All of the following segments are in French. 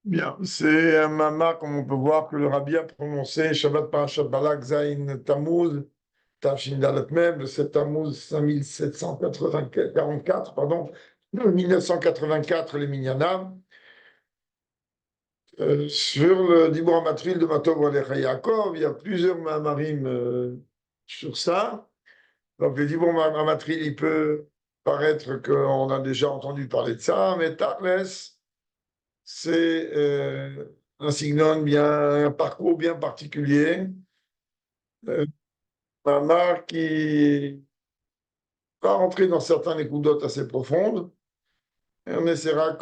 Bien, c'est un mama, comme on peut voir, que le rabbi a prononcé Shabbat Parashat Balak Zayin Tammuz, Tafshin Dalet Mem, le 7 Tammuz 5744, pardon, 1984, les Minyanam, sur le Dibur HaMatril de Matov Alecha Yaakov. Il y a plusieurs mamarim sur ça. Donc, le Dibur HaMatril, il peut paraître qu'on a déjà entendu parler de ça, mais Tachles, c'est un signal bien, un parcours bien particulier. Euh, Mamar qui va rentrer dans certains écoudotes assez profondes. Et on essaiera,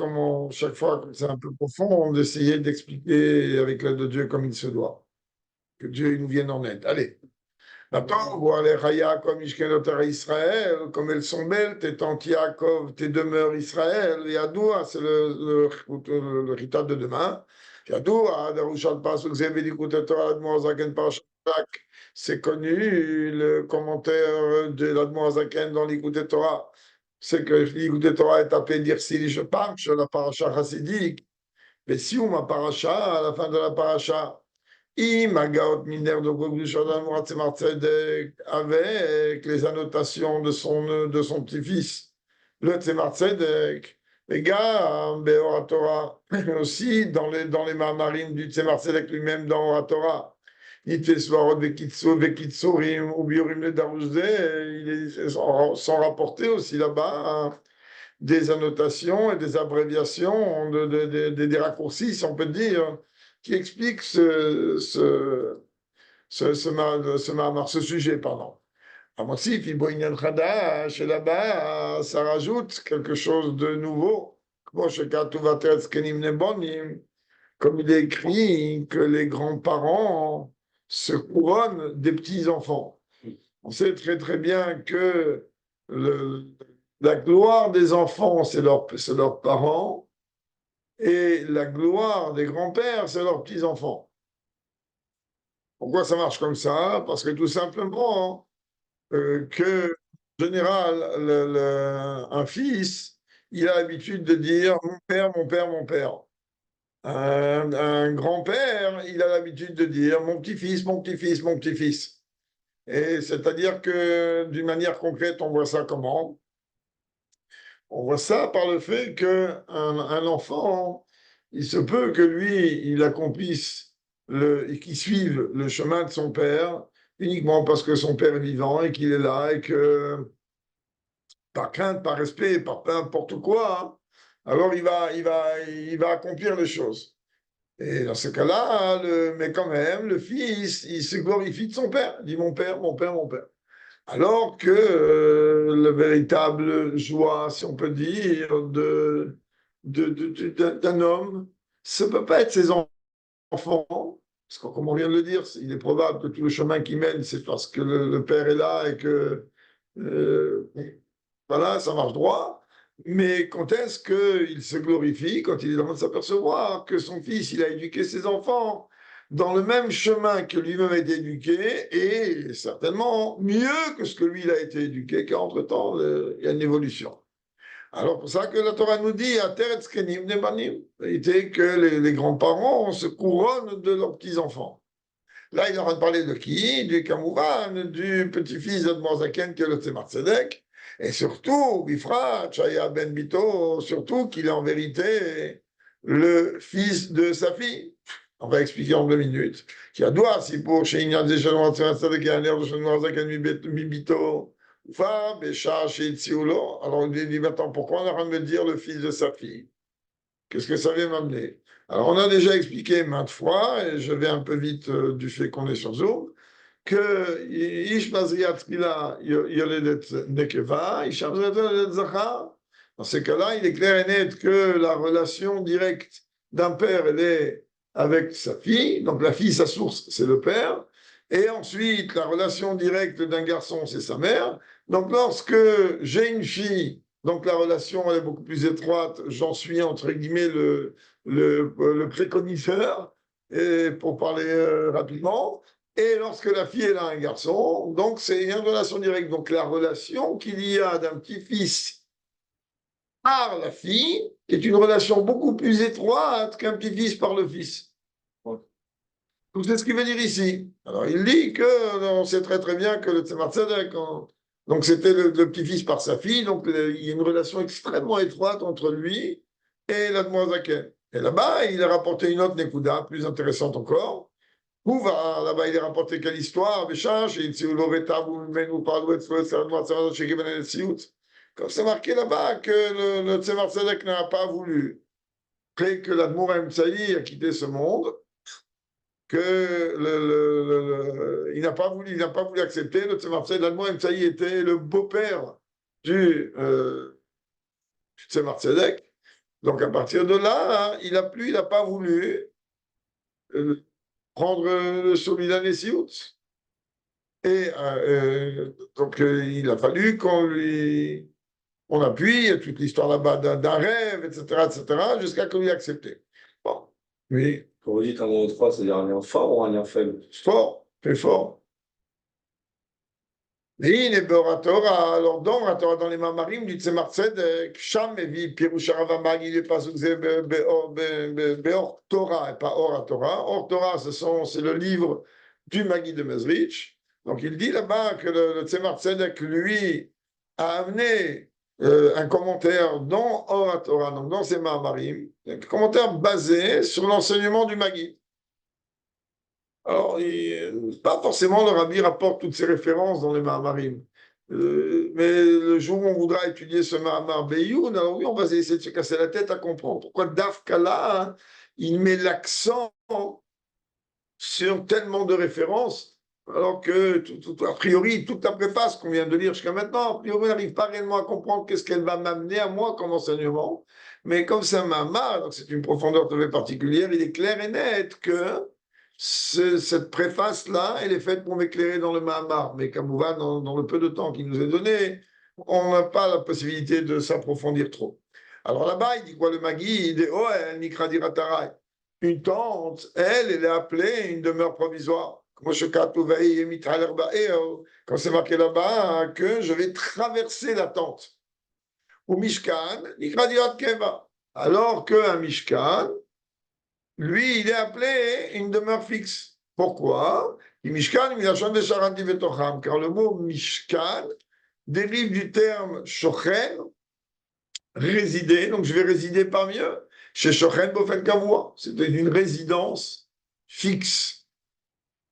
chaque fois que c'est un peu profond, d'essayer d'expliquer avec l'aide de Dieu comme il se doit. Que Dieu il nous vienne en aide. Allez. Maintenant, on voit les Raya comme Ishkenotara Israël, comme elles sont belles, tes tantes Yaakov, tes demeures Israël, Yadoua, c'est le ritat de demain. Yadoua, Darushal Pasuk Zevedikut Torah, Admor Zaken Parashat, c'est connu, le commentaire de l'Admor Zaken dans l'Ikut Torah, c'est que l'Ikut Torah est appelé dire si je parche, la paracha chassidique, mais si on ma paracha, à la fin de la paracha, Imagaot Miner de Gogushadan Muratzemar Tzedek avec les annotations de son petit-fils, le Tzemar Tzedek, les gars, Beoratora, aussi dans les marmarines du Tzemar Tzedek lui-même dans Oratora. Itesvarot Vekitsurim ou Biorim le Darouzé, ils sont rapportés aussi là-bas hein, des annotations et des abréviations, des raccourcis, si on peut dire, qui expliquent ce sujet, pardon. Amosif, Iboinyan Khadash, et là-bas, ça rajoute quelque chose de nouveau. Comme il est écrit que les grands-parents se couronnent des petits-enfants. On sait très très bien que le, la gloire des enfants, c'est leurs parents, et la gloire des grands-pères, c'est leurs petits-enfants. Pourquoi ça marche comme ça? Parce que tout simplement, que, en général, un fils, il a l'habitude de dire mon père, mon père, mon père. Un grand-père, il a l'habitude de dire mon petit-fils, mon petit-fils, mon petit-fils. Et c'est-à-dire que d'une manière concrète, on voit ça comment? On voit ça par le fait un enfant, il se peut que lui, il accomplisse et qu'il suive le chemin de son père uniquement parce que son père est vivant et qu'il est là et que par crainte, par respect, par peu importe quoi, hein, alors il va accomplir les choses. Et dans ce cas-là, mais quand même, le fils, il se glorifie de son père. Il dit mon père, mon père, mon père. Alors que la véritable joie, si on peut dire, d'un homme, ça ne peut pas être ses enfants, parce que comme on vient de le dire, il est probable que tout le chemin qui mène, c'est parce que le père est là et que euh, voilà, ça marche droit. Mais quand est-ce qu'il se glorifie? Quand il est en train de s'apercevoir que son fils, il a éduqué ses enfants dans le même chemin que lui-même a été éduqué, et certainement mieux que ce que lui, il a été éduqué, car entre-temps, il y a une évolution. Alors, pour ça que la Torah nous dit, à Teretz Kenim Nebanim, était que les grands-parents se couronnent de leurs petits-enfants. Là, il est en train de parler de qui? Du Kamouvan, du petit-fils d'Admorzaken, qui est le Tzemar Tzedek, et surtout, Bifra, Chaya Ben Bito, surtout qu'il est en vérité le fils de sa fille. On va expliquer en 2 minutes. Qui a doigt, si pour chez Ignace Tzemar Tzedek, il y a un air de Admorzaken, mi Bito, Ufa, Bécha, chez Itzioulo. Alors, on dit maintenant, pourquoi on est en train de me dire le fils de sa fille? Qu'est-ce que ça vient m'amener? Alors, on a déjà expliqué maintes fois, et je vais un peu vite du fait qu'on est sur Zoom, que Ish Mazriat Tfila Yoledet Nekeva, Ish Mazriat Yoledet Zachar. Dans ces cas-là, il est clair et net que la relation directe d'un père, elle est avec sa fille, donc la fille, sa source, c'est le père, et ensuite, la relation directe d'un garçon, c'est sa mère. Donc, lorsque j'ai une fille, donc la relation elle est beaucoup plus étroite, j'en suis entre guillemets le préconiseur, et pour parler rapidement. Et lorsque la fille elle a un garçon, donc c'est une relation directe. Donc la relation qu'il y a d'un petit-fils par la fille est une relation beaucoup plus étroite qu'un petit-fils par le fils. Donc c'est ce qu'il veut dire ici. Alors il dit que on sait très très bien que le Tzemar Tzedek, donc c'était le petit-fils par sa fille, donc il y a une relation extrêmement étroite entre lui et l'Admoazaken. Et là-bas, il a rapporté une autre Nekuda, plus intéressante encore. Où va là-bas, il a rapporté quelle histoire, Béchache, et comme c'est marqué là-bas que le Tzemar Tzedek n'a pas voulu, après que l'Admour Mtsaï a quitté ce monde, que il n'a pas voulu accepter. Le Tzemar Tzedek, l'Admour Mtsaï était le beau-père du Tzemar Tzedek. Donc à partir de là, hein, il n'a pas voulu prendre le Somidan Siout. Et donc il a fallu on appuie toute l'histoire là-bas d'un rêve, etc., jusqu'à qu'on lui accepté. Bon, oui. Quand vous dites un nom 3, c'est-à-dire un lien fort ou un lien faible? Fort, très fort. והנה באורתורה, alors dans les Mamarim du Tzemar Tzedek, שם מביא פירוש הרב המאגי לפסוק זה באור תורה, et pas Or Torah. Or Torah, c'est le livre du Magui de Mezrich. Donc il dit là-bas que le Tzemar Tzedek, lui, a amené un commentaire dans Or Torah, donc dans ses Mamarim, un commentaire basé sur l'enseignement du Magui. Alors, pas forcément le Rabbi rapporte toutes ces références dans les Mahamarim. Mais le jour où on voudra étudier ce Mahamar Beyoun, alors oui, on va essayer de se casser la tête à comprendre pourquoi Dafkala, hein, il met l'accent sur tellement de références, alors que, a priori, toute la préface qu'on vient de lire jusqu'à maintenant, a priori, on n'arrive pas réellement à comprendre qu'est-ce qu'elle va m'amener à moi comme enseignement. Mais comme c'est un Mahamar, donc c'est une profondeur tout à fait particulière, il est clair et net que cette préface-là, elle est faite pour m'éclairer dans le Mahamar. Mais comme on va dans le peu de temps qui nous est donné, on n'a pas la possibilité de s'approfondir trop. Alors là-bas, il dit quoi le Magui? Il dit Oh, Nikra Diratarai. Une tente, elle est appelée une demeure provisoire. Quand c'est marqué là-bas que je vais traverser la tente. Ou Mishkan, Nikra Dirat Keva. Alors qu'un Mishkan, lui, il est appelé une demeure fixe. Pourquoi? Mishkan, car le mot Mishkan dérive du terme Shochen, résider, donc je vais résider parmi eux. Chez Shochen Bofen Kavua, c'était une résidence fixe.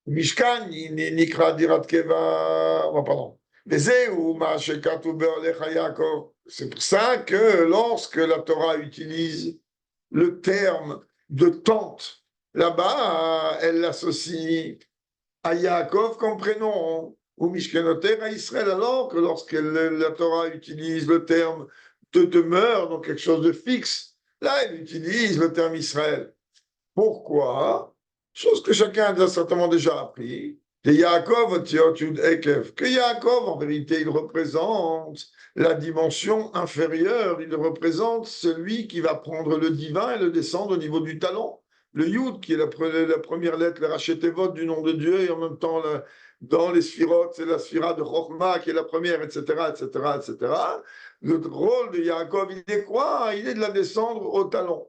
Mishkan, Nikra Dirat Keva, pardon. C'est pour ça que lorsque la Torah utilise le terme de tente, là-bas, elle l'associe à Yaakov comme prénom, ou Mishkenoter à Israël, alors que lorsque la Torah utilise le terme de demeure, donc quelque chose de fixe, là, elle utilise le terme Israël. Pourquoi? Chose que chacun a certainement déjà appris. Que Yaakov, en vérité, il représente la dimension inférieure, il représente celui qui va prendre le divin et le descendre au niveau du talon. Le Yud, qui est la première lettre, le Rachetevot du nom de Dieu, et en même temps, dans les sphirotes, c'est la sphira de Chochma qui est la première, etc., etc., etc. Le rôle de Yaakov, il est quoi? Il est de la descendre au talon.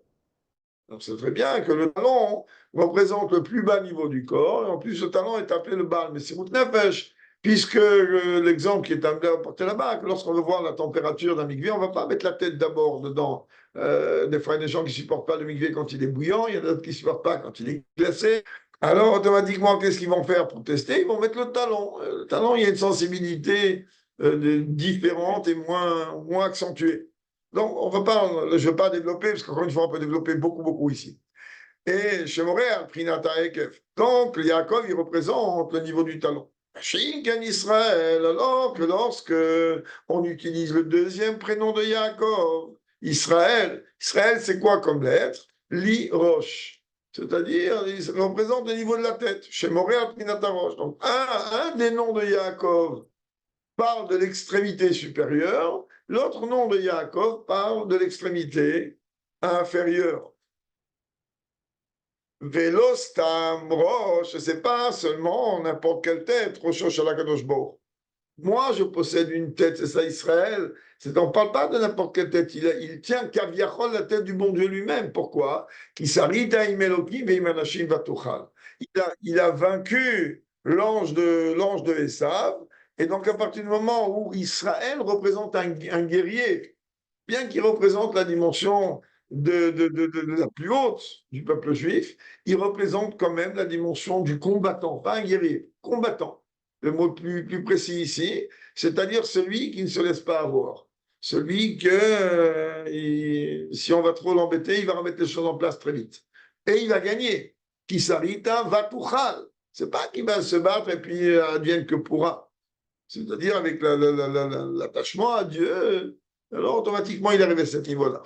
Donc c'est très bien que le talon représente le plus bas niveau du corps, et en plus ce talon est appelé le Baal Messirut Nefesh, puisque l'exemple qui est apporté là-bas, que lorsqu'on veut voir la température d'un mikvé, on ne va pas mettre la tête d'abord dedans. Des fois, il y a des gens qui ne supportent pas le mikvé quand il est bouillant, il y en a d'autres qui ne supportent pas quand il est glacé. Alors automatiquement, qu'est-ce qu'ils vont faire pour tester? Ils vont mettre le talon. Le talon, il y a une sensibilité différente et moins accentuée. Donc, on va pas, je ne vais pas développer, parce qu'encore une fois, on peut développer beaucoup, beaucoup ici. Et chez Moréal, Prinata Ekef. Donc, Yaakov, il représente le niveau du talon. Shinken Israël, alors que lorsque on utilise le deuxième prénom de Yaakov, Israël, Israël, c'est quoi comme lettre? Li Roche. C'est-à-dire, il représente le niveau de la tête. Chez Moréal, Prinata Roche. Donc, un des noms de Yaakov parle de l'extrémité supérieure, l'autre nom de Yaakov parle de l'extrémité inférieure. Velostam Rosh, c'est pas seulement n'importe quelle tête, Rosh Hashanah Kadosh Baruch. Moi, je possède une tête, c'est ça Israël. On ne parle pas de n'importe quelle tête. Il tient Kaviachol, la tête du bon Dieu lui-même. Pourquoi? Il a vaincu l'ange de Esav. Et donc, à partir du moment où Israël représente un guerrier, bien qu'il représente la dimension de la plus haute du peuple juif, il représente quand même la dimension du combattant, pas un guerrier, combattant. Le mot plus précis ici, c'est-à-dire celui qui ne se laisse pas avoir. Celui que, si on va trop l'embêter, il va remettre les choses en place très vite. Et il va gagner. Kisarita vatuchal. C'est pas qu'il va se battre et puis advienne que pourra. C'est-à-dire avec l'attachement à Dieu, alors automatiquement il arrive à ce niveau-là.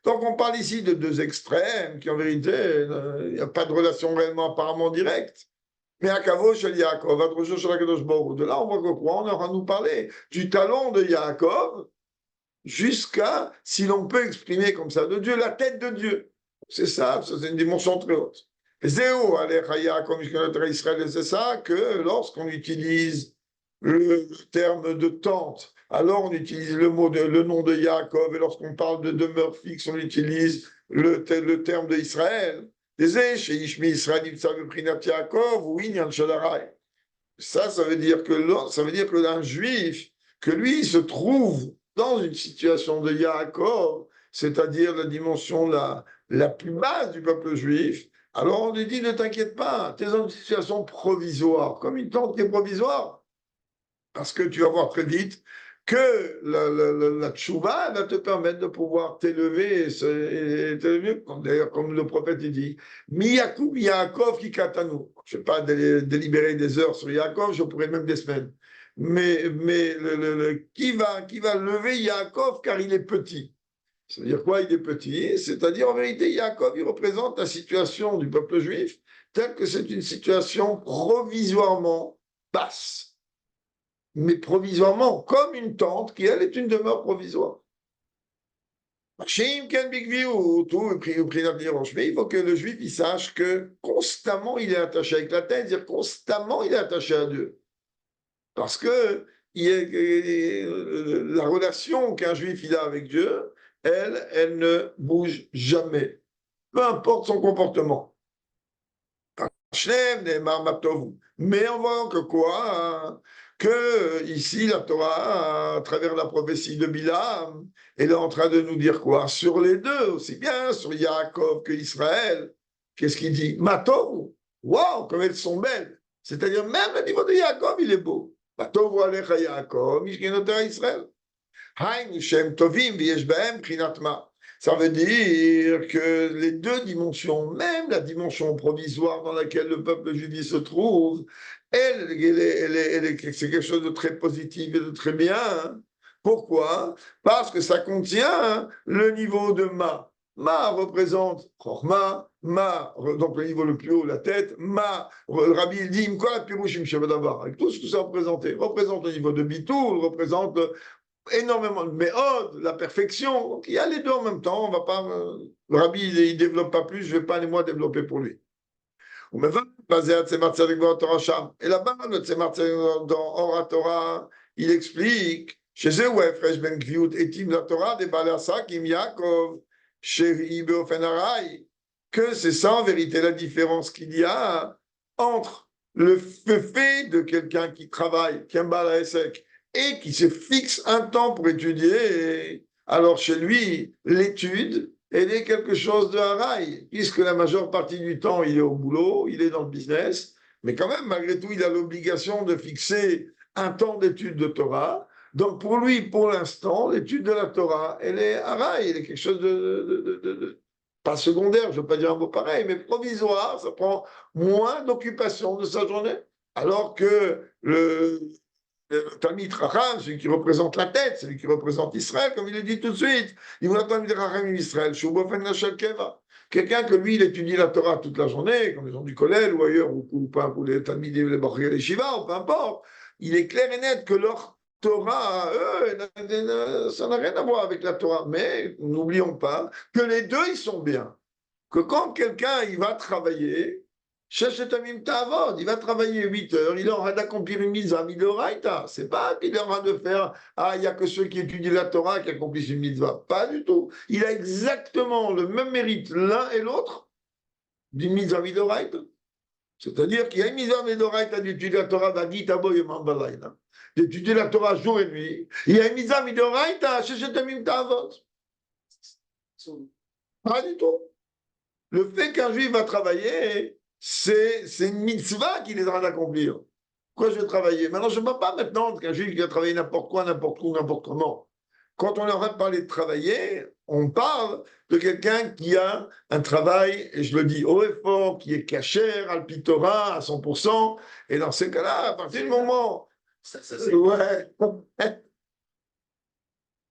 Donc on parle ici de deux extrêmes qui en vérité, il n'y a pas de relation réellement apparemment directe. Mais à Kavo chez Yaakov, à Drosho chez Akadosh Baruch Hu. De là, on voit que quoi? On aura nous parler du talon de Yaakov jusqu'à, si l'on peut exprimer comme ça, de Dieu, la tête de Dieu. C'est ça, c'est une dimension très haute. Et c'est ça que lorsqu'on utilise le terme de tente, alors on utilise le nom de Yaakov, et lorsqu'on parle de demeure fixe, on utilise le terme d'Israël. Ça veut dire que un juif, que lui se trouve dans une situation de Yaakov, c'est-à-dire la dimension la plus basse du peuple juif, alors on lui dit ne t'inquiète pas, tu es dans une situation provisoire, comme une tente qui est provisoire, parce que tu vas voir très vite que la tchouva va te permettre de pouvoir t'élever et t'élever, d'ailleurs comme le prophète dit, Miyakoub Yaakov qui katanu. Je ne vais pas délibérer des heures sur Yaakov, je pourrais même des semaines. Mais qui va lever Yaakov car il est petit. C'est-à-dire quoi, il est petit? C'est-à-dire en vérité, Yaakov, il représente la situation du peuple juif telle que c'est une situation provisoirement basse, mais provisoirement, comme une tente qui, elle, est une demeure provisoire. Mais il faut que le juif il sache que constamment il est attaché avec la tête, c'est-à-dire constamment il est attaché à Dieu. Parce que la relation qu'un juif il a avec Dieu, elle ne bouge jamais, peu importe son comportement. Mais on voit que quoi? Que ici, la Torah, à travers la prophétie de Bilam, elle est en train de nous dire quoi? Sur les deux, aussi bien sur Yaakov que Israël. Qu'est-ce qu'il dit? Matov, waouh, comme elles sont belles. C'est-à-dire, même le niveau de Yaakov, il est beau. Matov alecha Yaakov, Mishkenotah Israël. Haïm Shem Tovim, Viesh Bahem, Krinatma. Ça veut dire que les deux dimensions, même la dimension provisoire dans laquelle le peuple juif se trouve, c'est quelque chose de très positif et de très bien. Pourquoi? Parce que ça contient le niveau de Ma. Ma représente Chorma, Ma, donc le niveau le plus haut, la tête, Ma, le Rabbi il dit, Imkola Pirushim Shevadabar, avec tout ce que ça représente le niveau de Bitoul, représente énormément de méthode, la perfection. Donc, il y a les deux en même temps. On va pas, le rabbi, il développe pas plus, je vais pas aller moi développer pour lui. Et là-bas, le Tzemar Tzedek dans Oratora, il explique, chez eux, ouais, Fresh Ben Kviut, Etim la Torah, des Balasa, Kim Yaakov, chez Beofenarai, que c'est ça en vérité la différence qu'il y a entre le fait de quelqu'un qui travaille, qui aime Balaesek, et qui se fixe un temps pour étudier. Alors chez lui, l'étude, elle est quelque chose de haraï, puisque la majeure partie du temps, il est au boulot, il est dans le business, mais quand même, malgré tout, il a l'obligation de fixer un temps d'étude de Torah. Donc pour lui, pour l'instant, l'étude de la Torah, elle est haraï, elle est quelque chose pas secondaire, je ne veux pas dire un mot pareil, mais provisoire, ça prend moins d'occupation de sa journée. Alors que le Talmid Racham, celui qui représente la tête, celui qui représente Israël, comme il le dit tout de suite, il voit Talmid Racham Israël, Shubofen Nashel Keva. Quelqu'un que lui, il étudie la Torah toute la journée, comme les gens du Kollel ou ailleurs, ou pas pour les Talmid, les Bachir, les Shiva, ou peu importe, il est clair et net que leur Torah, eux, ça n'a rien à voir avec la Torah. Mais n'oublions pas que les deux, ils sont bien. Que quand quelqu'un il va travailler, Shechetamim Ta'avod, il va travailler 8 heures, il est en train d'accomplir une mitzvah midoraita. C'est pas qu'il est en train de faire, ah, il n'y a que ceux qui étudient la Torah qui accomplissent une mitzvah. Pas du tout. Il a exactement le même mérite l'un et l'autre d'une mitzvah midoraita. C'est-à-dire qu'il y a une mitzvah midoraita d'étudier la Torah, d'étudier la Torah jour et nuit. Il y a une mitzvah midoraita, Shechetamim Ta'avod. Pas du tout. Le fait qu'un juif va travailler, c'est une mitzvah qu'il est en train d'accomplir. Pourquoi je vais travailler? Maintenant, je ne parle pas maintenant qu'un juif qui va travailler n'importe quoi, n'importe où, n'importe comment. Quand on est en train de parler de travailler, on parle de quelqu'un qui a un travail, et je le dis haut et fort, qui est cachère, alpitora à 100%. Et dans ces cas-là, à partir du moment. Ouais.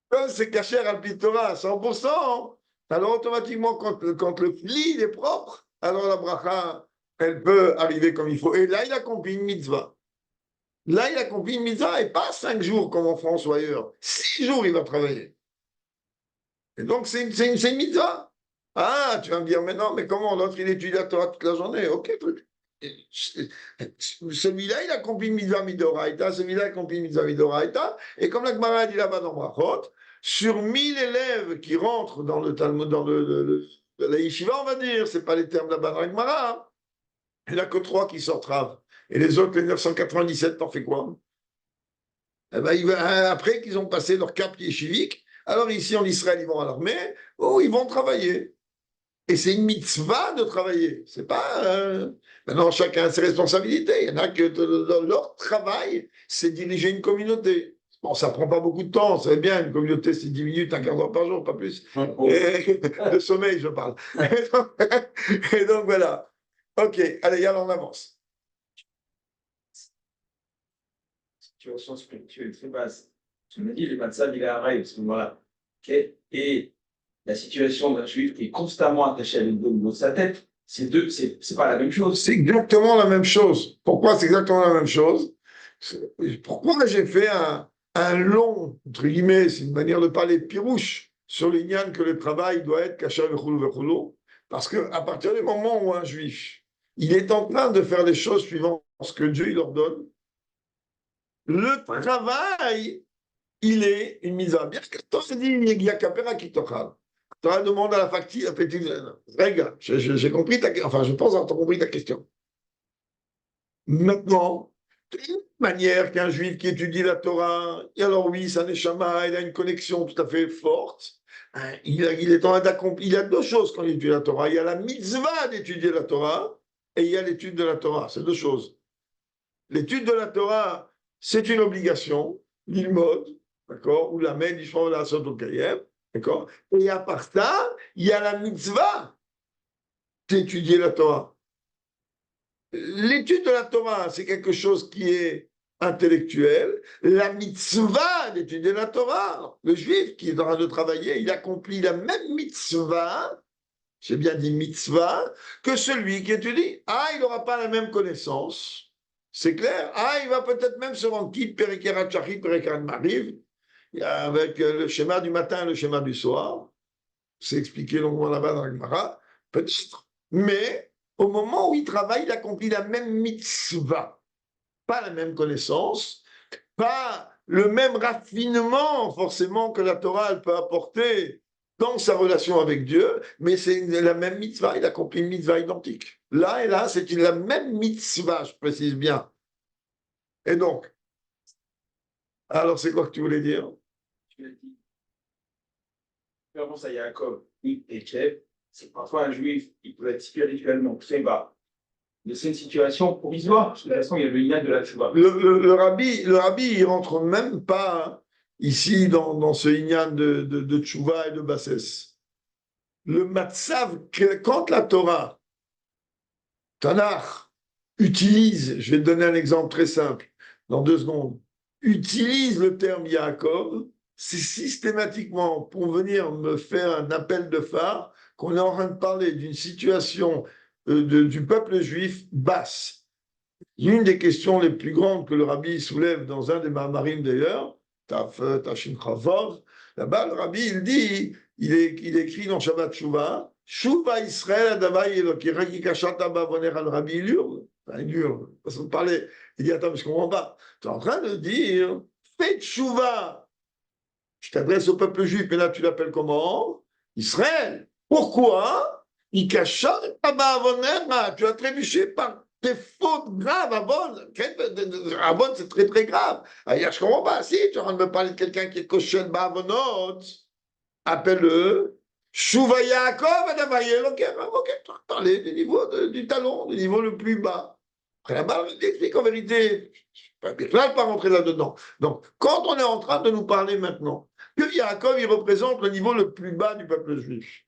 Quand c'est cachère, alpitora à 100%. Alors automatiquement, quand le fli est propre, alors la bracha, elle peut arriver comme il faut. Et là, il accomplit une mitzvah. Là, il accomplit une mitzvah et pas 5 jours comme en France ou ailleurs. 6 jours, il va travailler. Et donc, c'est une mitzvah. Ah, tu vas me dire, mais non, mais comment l'autre, il étudie la Torah toute la journée? Ok, truc. Celui-là, il accomplit une mitzvah midoraita, celui-là, il accomplit une mitzvah midoraita. Et comme la Gemara dit là-bas dans Brachot, sur 1000 élèves qui rentrent dans le Talmud, dans la yeshiva, on va dire, c'est pas les termes là-bas dans la Gemara, il n'y en a que 3 qui sortent raves. Et les autres, les 997, t'en fais quoi? Eh ben, après qu'ils ont passé leur cap yeshivique, alors ici en Israël, ils vont à l'armée, ou ils vont travailler. Et c'est une mitzvah de travailler. C'est pas. Maintenant, chacun a ses responsabilités. Il y en a que leur travail, c'est diriger une communauté. Bon, ça prend pas beaucoup de temps, c'est bien, une communauté, c'est 10 minutes, un quart d'heure par jour, pas plus. Et, de sommeil, je parle. Et donc, voilà. Ok, allez, alors on avance. Situation spirituelle très basse. Je me dis, le matzah, il est à ce moment-là. Okay. Et la situation d'un juif qui est constamment attaché à l'idole dans sa tête, c'est pas la même chose. C'est exactement la même chose. Pourquoi c'est exactement la même chose? Pourquoi j'ai fait un long, entre guillemets, c'est une manière de parler de pirouche, sur l'ignan que le travail doit être kasher vechulu vechulu? Parce qu'à partir du moment où un juif, il est en train de faire les choses suivant ce que Dieu il leur donne, le travail, il est une mise à bien. Torah dit, il y a kapera qui tochal. Torah demande à la facture, regarde, j'ai compris enfin, je pense avoir compris ta question. Maintenant, de la manière qu'un juif qui étudie la Torah, et alors oui, sa neshama, il a une connexion tout à fait forte. Hein, il est en train d'accomplir. Il y a 2 choses quand il étudie la Torah. Il y a la mitzvah d'étudier la Torah et il y a l'étude de la Torah. C'est 2 choses. L'étude de la Torah, c'est une obligation, l'ilmod, d'accord, ou la main d'Ishmael la Sot Kayem, d'accord. Et à part ça, il y a la mitzvah d'étudier la Torah. L'étude de la Torah, c'est quelque chose qui est intellectuel. La mitzvah d'étudier la Torah, le juif qui est en train de travailler, il accomplit la même mitzvah, j'ai bien dit mitzvah, que celui qui étudie. Ah, il n'aura pas la même connaissance, c'est clair. Ah, il va peut-être même se rendre quitte, Perikerat Shachit, Perikerat Mariv, avec le schéma du matin et le schéma du soir. C'est expliqué longuement là-bas dans la Gemara, peut-être. Mais au moment où il travaille, il accomplit la même mitzvah. Pas la même connaissance, pas le même raffinement forcément que la Torah elle peut apporter dans sa relation avec Dieu, mais c'est la même mitzvah, il accomplit une mitzvah identique. Là et là, c'est la même mitzvah, je précise bien. Et donc, alors c'est quoi que tu voulais dire? Tu l'as dit. Référence à Yaakov et Kev, c'est parfois un juif, il peut être spirituellement très bas. Mais c'est une situation provisoire. De toute façon, il y a le lien de la tchouva. Le rabbi, il rentre même pas ici dans ce lignan de tchouva et de bassesse. Le matzav, quand la Torah, Tanakh, utilise, je vais te donner un exemple très simple, dans 2 secondes, utilise le terme Yaakov, c'est systématiquement pour venir me faire un appel de phare qu'on est en train de parler d'une situation du peuple juif basse. Une des questions les plus grandes que le rabbi soulève dans un des Mahamarim d'ailleurs, Tashim Chavov, là-bas le rabbi il dit, il écrit dans Shabbat Shuvah, Chouva Israël, Adava Yeloki, Raki Kachata Bavoner al Rabbi, il hurle. Enfin, il hurle. Façon de parler. Il dit, attends, mais je comprends pas. Tu es en train de dire, fais Chouva. Je t'adresse au peuple juif, mais là, tu l'appelles comment? Israël. Pourquoi? Il Kachata Bavoner, tu as trébuché par tes fautes graves, Avon. Avon, c'est très, très grave. Ailleurs, je comprends pas. Si, tu es en train de me parler de quelqu'un qui est Koshen Bavonot, appelle-le. Shuvah Yaakov, Adavaïel, ok, tu as parlé du niveau du talon, du niveau le plus bas. Après là-bas, il explique en vérité, je ne vais pas rentrer là-dedans. Donc, quand on est en train de nous parler maintenant, que Yaakov, il représente le niveau le plus bas du peuple juif,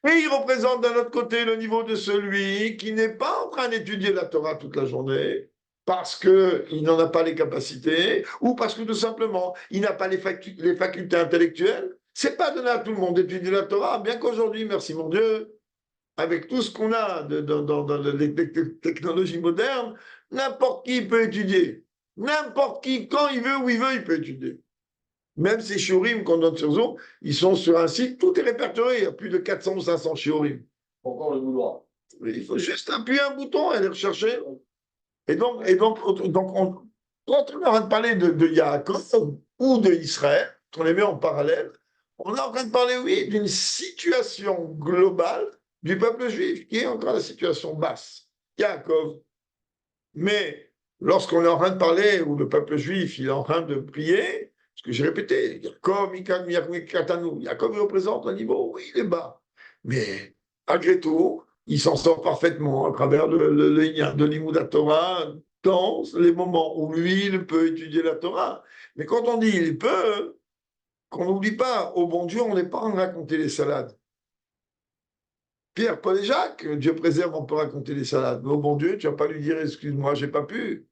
et il représente d'un autre côté le niveau de celui qui n'est pas en train d'étudier la Torah toute la journée, parce qu'il n'en a pas les capacités, ou parce que tout simplement, il n'a pas les facultés intellectuelles. C'est pas donné à tout le monde d'étudier la Torah, bien qu'aujourd'hui, merci mon Dieu, avec tout ce qu'on a dans les technologies modernes, n'importe qui peut étudier. N'importe qui, quand il veut, où il veut, il peut étudier. Même ces shiurim qu'on donne sur Zoom, ils sont sur un site, tout est répertorié. Il y a plus de 400 ou 500 shiurim. Encore le vouloir. Il faut juste appuyer un bouton et aller rechercher. Et donc quand on est en train de parler de Yaakov ou de Israël, on les met en parallèle, on est en train de parler, oui, d'une situation globale du peuple juif, qui est encore la situation basse. Yaakov. Mais lorsqu'on est en train de parler, où le peuple juif il est en train de prier, ce que j'ai répété, Yaakov, Yaakov il représente un niveau, oui, il est bas. Mais malgré tout, il s'en sort parfaitement à travers le lien de l'Imoud Torah dans les moments où lui, il peut étudier la Torah. Mais quand on dit il peut, qu'on n'oublie pas, au bon Dieu, on n'est pas en train de raconter les salades. Pierre, Paul et Jacques, Dieu préserve, on peut raconter les salades. Mais au bon Dieu, tu vas pas lui dire, excuse-moi, j'ai pas pu.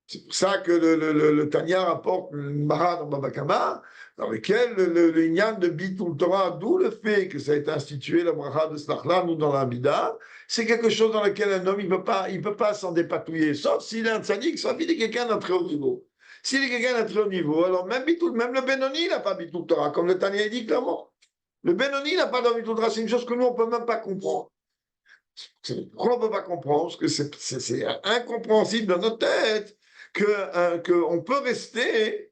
C'est pour ça que le Tanya rapporte le Mara dans Baba Kama, dans lequel le Inyan de Bitul Torah, d'où le fait que ça a été institué, la Bracha de Slachlan ou dans la Bida, c'est quelque chose dans lequel un homme, il peut pas s'en dépatouiller, sauf s'il est un tzaddik, sauf s'il est quelqu'un d'un très haut niveau. S'il est quelqu'un d'un très haut niveau, alors même le Benoni, il n'a pas Bitul Torah, comme le Tanya dit clairement. Le Benoni n'a pas dans Bitul Torah, c'est une chose que nous, on ne peut même pas comprendre. Pourquoi on ne peut pas comprendre? Parce que c'est incompréhensible dans notre tête qu'on peut rester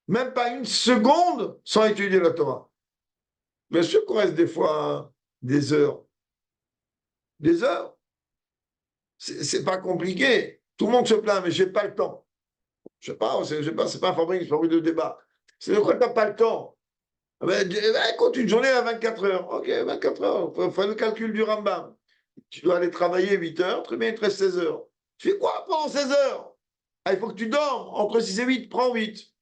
même pas une seconde sans étudier la Torah. Bien sûr qu'on reste des fois des heures. Des heures. C'est pas compliqué. Tout le monde se plaint, mais j'ai pas le temps. Je sais pas, c'est pas un fabrique de débat. C'est de quoi tu n'as pas le temps? Écoute, une journée à 24 heures. Ok, 24 heures. Il faut le calcul du Rambam. Tu dois aller travailler 8 heures, très bien, il te reste 16 heures. Tu fais quoi pendant 16 heures? Ah, il faut que tu dormes entre 6 et 8, prends 8.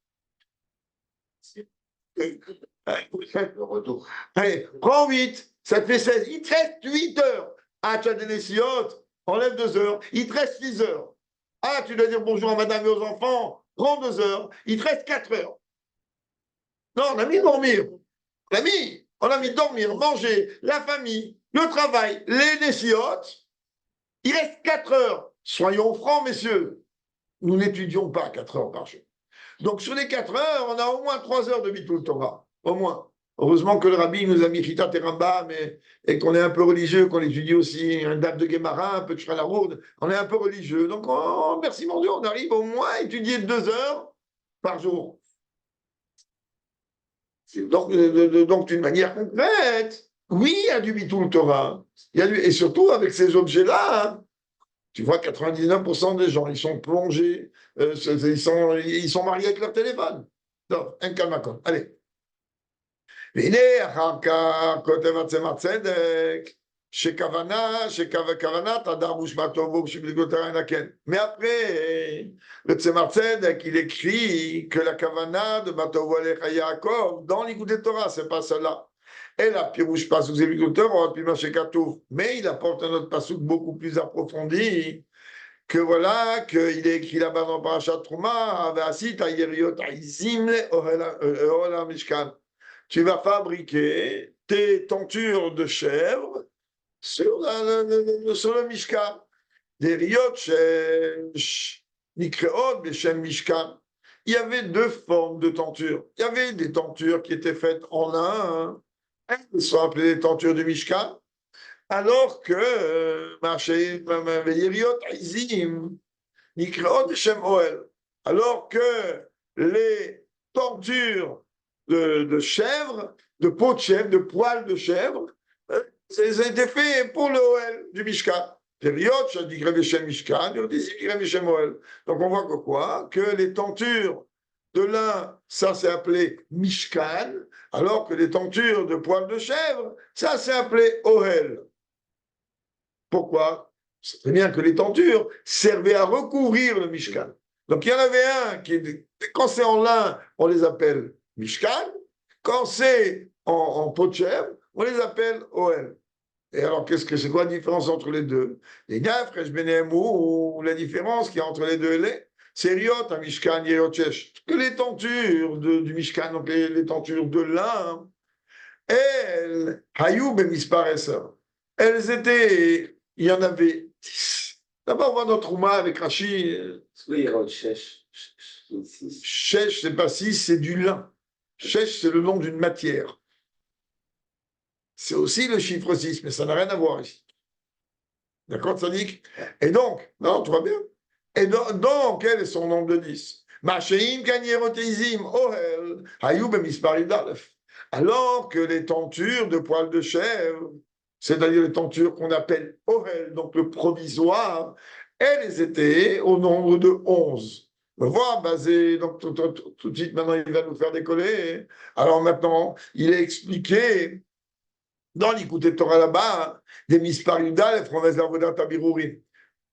Allez, prends 8, ça te fait 16. Il te reste 8 heures. Ah, tu as des nessiotes, enlève 2 heures. Il te reste 6 heures. Ah, tu dois dire bonjour à madame et aux enfants, prends 2 heures. Il te reste 4 heures. Non, on a mis dormir. On a mis dormir, manger, la famille, le travail, les nessiotes. Il reste 4 heures. Soyons francs, messieurs. Nous n'étudions pas 4 heures par jour. Donc, sur les 4 heures, on a au moins 3 heures de Bitul Torah. Au moins. Heureusement que le rabbi nous a mis Chita Teramba, et qu'on est un peu religieux, qu'on étudie aussi un date de Gemara, un peu de Shralaroud. On est un peu religieux. Donc, merci mon Dieu, on arrive au moins à étudier 2 heures par jour. Donc d'une manière concrète, oui, il y a du Bitul Torah. Et surtout avec ces objets-là, hein. Tu vois, 99% des gens, ils sont plongés, ils sont mariés avec leur téléphone. Donc, un calmacon. Allez. Mais après, le Tzemar Tzedek, il écrit que la Kavana de Matovo Alecha Yaakov, dans l'Ikouté Torah, c'est pas cela. Et la Pirouche passe aux agriculteurs, on va plus marcher Katouf. Mais il apporte un autre passouk beaucoup plus approfondi, que voilà, qu'il est écrit là-bas dans Parashat Trouma, Avasit, Ayeriot, Aizimle, Ohela Mishkan. Tu vas fabriquer tes tentures de chèvre sur le Mishkan. Des riot, Nikreot, Beshem Mishkan. Il y avait 2 formes de tentures. Il y avait des tentures qui étaient faites en lin. Elles sont appelées les tentures du Mishkan. alors que Yeriot Aizim, Nikreot Shem Oel, alors que les tentures de chèvre, de peau de chèvre, de poils de chèvre, ça a été fait pour le Oel du Mishkan. Période, je dis Grévé Mishkan, je dis Grévé Oel. Donc on voit que quoi? Que les tentures de lin, ça s'est appelé Mishkan, alors que les tentures de poils de chèvre, ça s'est appelé Ohel. Pourquoi? C'est très bien que les tentures servaient à recouvrir le Mishkan. Donc il y en avait un qui, quand c'est en lin, on les appelle Mishkan. Quand c'est en peau de chèvre, on les appelle Ohel. Et alors, qu'est-ce que c'est quoi la différence entre les deux? Les gars, Fresh Benemou, ou la différence qu'il y a entre les deux, c'est Riot, un Mishkan, Yerochesh. Que les tentures du Mishkan, donc les tentures de lin, elles, Hayou Bemisparesser, elles étaient, il y en avait 10. D'abord, on voit notre Rouma avec Rachid. Oui, Yerochesh. Shesh, c'est pas 6, c'est du lin. Shesh, c'est le nom d'une matière. C'est aussi le chiffre 6, mais ça n'a rien à voir ici. D'accord, Tzadik? Et donc, non, tout va bien. Et donc, quel est son nombre de 10? Machéim Kanyeroteizim Ohel Hayou Bemisparid Aleph. Alors que les tentures de poils de chèvre, c'est-à-dire les tentures qu'on appelle Ohel, donc le provisoire, elles étaient au nombre de 11. On voit, basé, donc tout de suite, maintenant, il va nous faire décoller. Alors maintenant, il est expliqué dans l'écouté Torah là-bas, des Mispar Yuda, les promesses d'Avodat Tabirourim,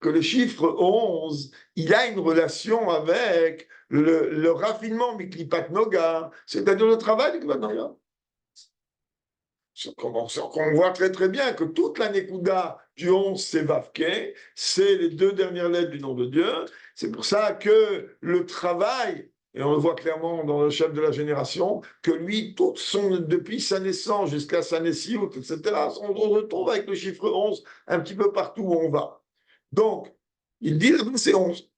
que le chiffre 11, il a une relation avec le raffinement Miklipat Noga, c'est-à-dire le travail du Miklipat Noga. On voit très très bien que toute la Nekuda du 11, c'est Vavke, c'est les deux dernières lettres du nom de Dieu. C'est pour ça que le travail, et on le voit clairement dans le chef de la génération, que lui, depuis sa naissance jusqu'à sa naissance, etc., on retrouve avec le chiffre 11 un petit peu partout où on va. Donc, il dit c'est 11.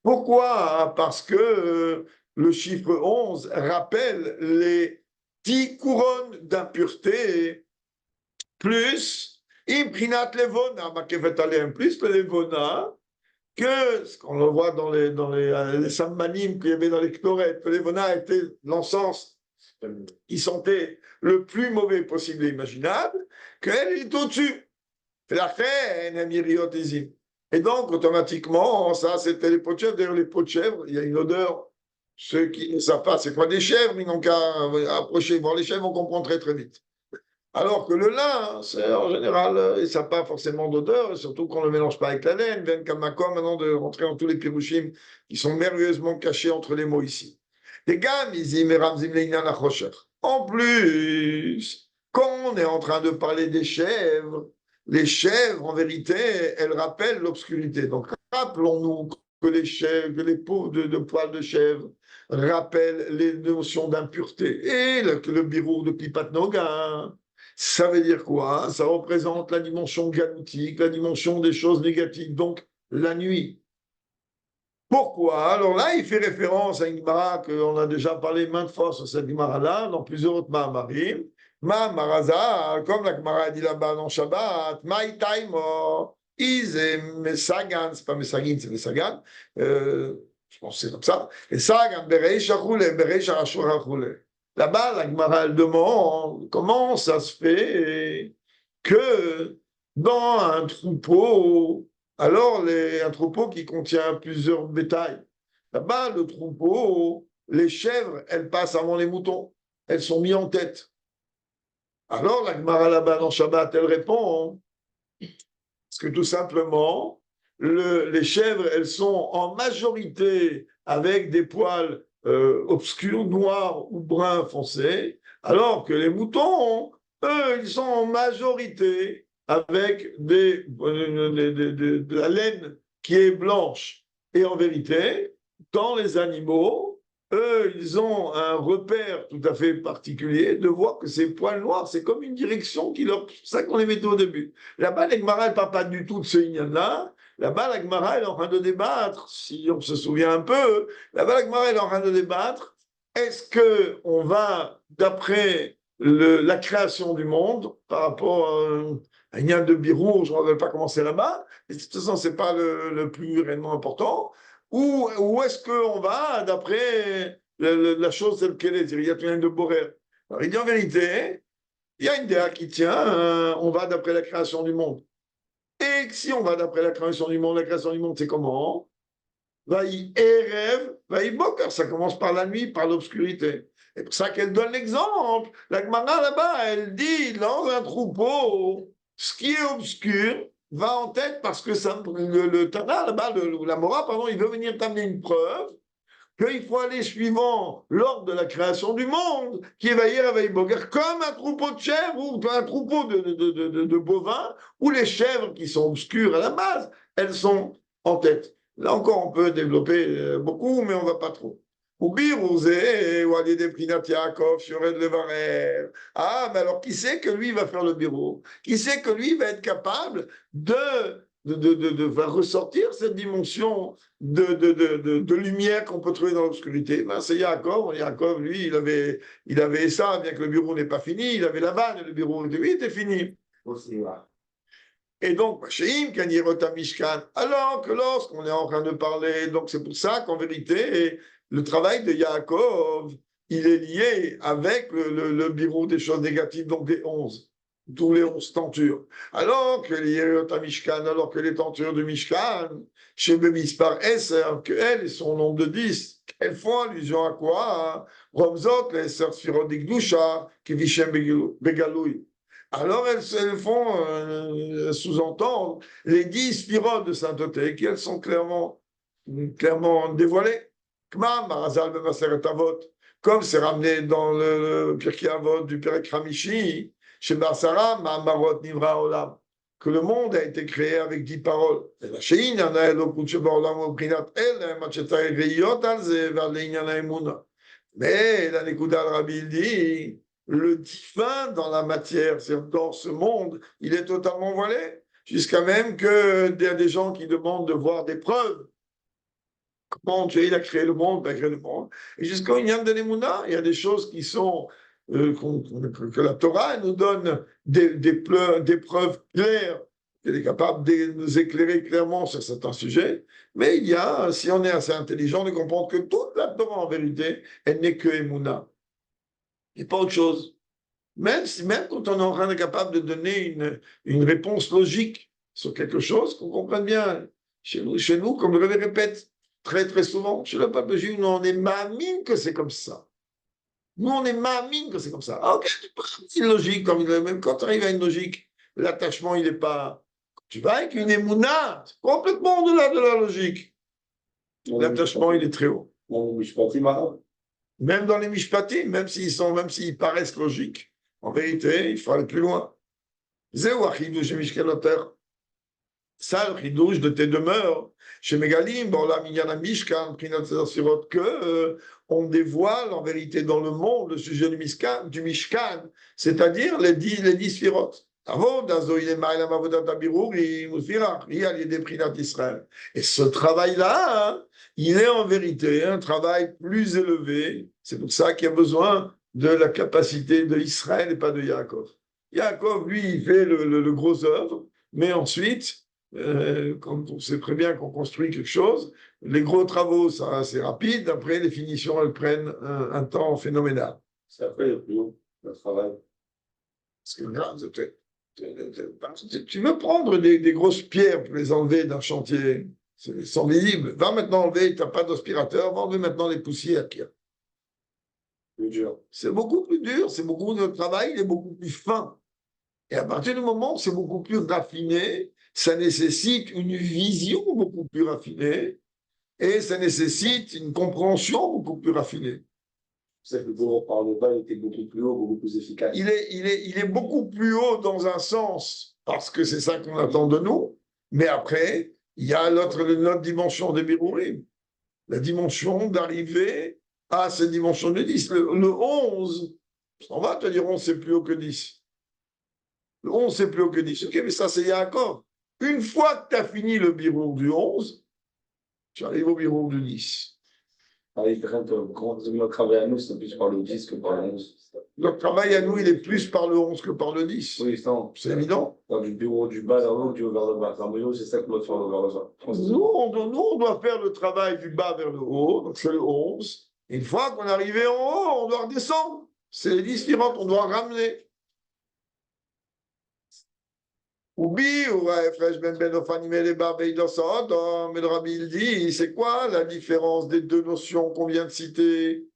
Pourquoi? Parce que le chiffre 11 rappelle les 10 couronnes d'impureté plus Imprinat Levona, plus le Levona, que ce qu'on le voit dans les sammanim qu'il y avait dans les Knoret, que Levona était l'encens qui sentait le plus mauvais possible et imaginable, qu'elle est au-dessus. Et donc, automatiquement, ça, c'était les pots de chèvre. D'ailleurs, les pots de chèvre, il y a une odeur. Ceux qui ne savent pas c'est quoi des chèvres, ils n'ont qu'à approcher, voir les chèvres, on comprend très très vite. Alors que le lin, c'est en général, ça n'a pas forcément d'odeur, et surtout qu'on ne le mélange pas avec la laine. Ven Kamakom, maintenant de rentrer dans tous les pirouchim qui sont merveilleusement cachés entre les mots ici. Les gars, en plus, quand on est en train de parler des chèvres, les chèvres, en vérité, elles rappellent l'obscurité. Donc, rappelons-nous que les chèvres, que les peaux de poils de chèvre rappellent les notions d'impureté. Et le birour de Klipat Noga, ça veut dire quoi? Ça représente la dimension galoutique, la dimension des choses négatives, donc la nuit. Pourquoi? Alors là, il fait référence à une Gemara qu'on a déjà parlé maintes fois sur cette Gemara-là, dans plusieurs autres Mahamarim. Maharaza, comme la Gemara dit là-bas dans Shabbat, My time is Mesagan, c'est pas Mesagin, c'est Mesagan. Je pense que c'est comme ça. Et Sagan, Bereish Achule, Bereish Arashur Achule. Là-bas, la Gemara elle demande comment ça se fait que dans un troupeau, alors un troupeau qui contient plusieurs bétails, là-bas, le troupeau, les chèvres, elles passent avant les moutons. Elles sont mises en tête. Alors la Gemara là-bas dans Shabbat, elle répond, parce que tout simplement, les chèvres, elles sont en majorité avec des poils obscurs, noirs ou bruns foncés, alors que les moutons, eux, ils sont en majorité avec de la laine qui est blanche. Et en vérité, dans les animaux, eux, ils ont un repère tout à fait particulier de voir que ces poils noirs, c'est comme une direction qui leur... C'est ça qu'on les mettait au début. Là-bas, la Gemara, elle ne parle pas du tout de ce Inyan-là. Là-bas, la Gemara, elle est en train de débattre, si on se souvient un peu, là-bas, la Gemara, elle est en train de débattre est-ce qu'on va d'après la création du monde par rapport à un de Birou, je ne vais pas commencer là-bas, mais de toute façon, ce n'est pas le plus réellement important, ou est-ce qu'on va d'après la chose telle qu'elle est, il y a rien de Boré. Alors, il dit en vérité, il y a une déa qui tient, on va d'après la création du monde. Et si on va d'après la création du monde, c'est comment? Vaï Erev, Vaï Boker, ça commence par la nuit, par l'obscurité. C'est pour ça qu'elle donne l'exemple. La Gemara là-bas, elle dit dans un troupeau, ce qui est obscur va en tête parce que ça, le Tana là-bas, la Mora, pardon, il veut venir t'amener une preuve qu'il faut aller suivant l'ordre de la création du monde, qui est Vaï Erev, Vaï Boker, comme un troupeau de chèvres ou un troupeau de bovins, où les chèvres qui sont obscures à la base, elles sont en tête. Là encore, on peut développer beaucoup, mais on ne va pas trop. Ou Birouzé, ou Alidé Prinat Yaakov, Shored Levarer. Ah, mais alors qui sait que lui va faire le bureau? Qui sait que lui va être capable de faire ressortir cette dimension de lumière qu'on peut trouver dans l'obscurité? Ben, c'est Yaakov. Yaakov, lui, il avait ça, bien que le bureau n'est pas fini, il avait la vanne, le bureau, lui, était fini. Aussi, ouais. Et donc, Mishkan, alors que lorsqu'on est en train de parler, donc c'est pour ça qu'en vérité, le travail de Yaakov, il est lié avec le bureau des choses négatives, donc des 11, tous les 11 tentures. Alors que les Mishkan, alors que les tentures du Mishkan, chez Bemispar Esser, qu'elles sont nombre de 10, elles font allusion à quoi? Romzot, les sœurs Sphirot d'Igdusha, qui Vishem Begaloui. Alors elles font sous-entendre les 10 spirotes de sainteté qui elles sont clairement dévoilées. Kma, Marazal, Bemaseret Avot, comme c'est ramené dans le Pirkei Avot du Perek Hamishi, chez Barsara, Ma'amarot Nivra Olam, que le monde a été créé avec 10 paroles. Mais la Nekuda al-Rabbi dit le divin dans la matière, c'est dans ce monde, il est totalement voilé, jusqu'à même qu'il y a des gens qui demandent de voir des preuves. Comment Dieu il a créé le monde, il a créé le monde. Et jusqu'au Inyan de l'Emouna, il y a des choses qui sont, que la Torah nous donne des preuves claires, qu'elle est capable de nous éclairer clairement sur certains sujets. Mais il y a, si on est assez intelligent, de comprendre que toute la Torah, en vérité, elle n'est que Emouna. Et pas autre chose. Même quand on est en train de capable de donner une réponse logique sur quelque chose, qu'on comprenne bien. Chez nous, comme je le répète très très souvent, chez le peuple juif, nous on est mamine que c'est comme ça. Nous on est mamine que c'est comme ça. Ah, ok, tu peux une logique, même quand tu arrives à une logique, l'attachement il n'est pas. Tu vas avec une émouna, c'est complètement au-delà de la logique. L'attachement il est très haut. Même dans les mishpatim, même s'ils paraissent logiques, en vérité, il faut aller plus loin. Zéou achidouche mishkanoter. Ça, le chidouche de tes demeures. Chez Megalim, bon, là, Minyana Mishkan, que on dévoile en vérité dans le monde le sujet du Mishkan, c'est-à-dire les 10 sphirotes. Et ce travail-là, hein, il est en vérité un travail plus élevé. C'est pour ça qu'il y a besoin de la capacité de Israël et pas de Yaakov. Yaakov, lui, il fait le gros œuvre, mais ensuite, quand on sait très bien qu'on construit quelque chose, les gros travaux, ça c'est rapide. Après, les finitions, elles prennent un temps phénoménal. C'est après le travail. Parce que là, tu veux prendre des grosses pierres pour les enlever d'un chantier, elles sont visibles. Va maintenant enlever, tu n'as pas d'aspirateur, va enlever maintenant les poussières qu'il y a. Plus dur. C'est beaucoup plus dur, c'est beaucoup de travail, il est beaucoup plus fin. Et à partir du moment où c'est beaucoup plus raffiné, ça nécessite une vision beaucoup plus raffinée et ça nécessite une compréhension beaucoup plus raffinée. C'est que le bourreau par le bas, il était beaucoup plus haut, beaucoup plus efficace. Il est beaucoup plus haut dans un sens, parce que c'est ça qu'on attend de nous, mais après, il y a l'autre dimension des Birourim, la dimension d'arriver à cette dimension de 10. Le 11, on va te dire 11 c'est plus haut que 10. Le 11 c'est plus haut que 10. Ok, mais ça c'est Yaakov. Une fois que tu as fini le birour du 11, tu arrives au birour du 10. Notre travail à nous, c'est plus par le 10 que par le 11. Notre travail à nous, il est plus par le 11 que par le 10. Oui, c'est évident. Du bureau du bas vers le haut, du haut vers le bas. La moyenne, c'est ça que doit faire vers le bas. On doit faire le travail du bas vers le haut, donc c'est le 11. Une fois qu'on est arrivé en haut, on doit redescendre. C'est les 10 suivantes, on doit ramener. Oubi, ouais, Fresh Ben Ben Ofanimé les Barbeidossot, mais le Rabbi il dit, c'est quoi la différence des deux notions qu'on vient de citer?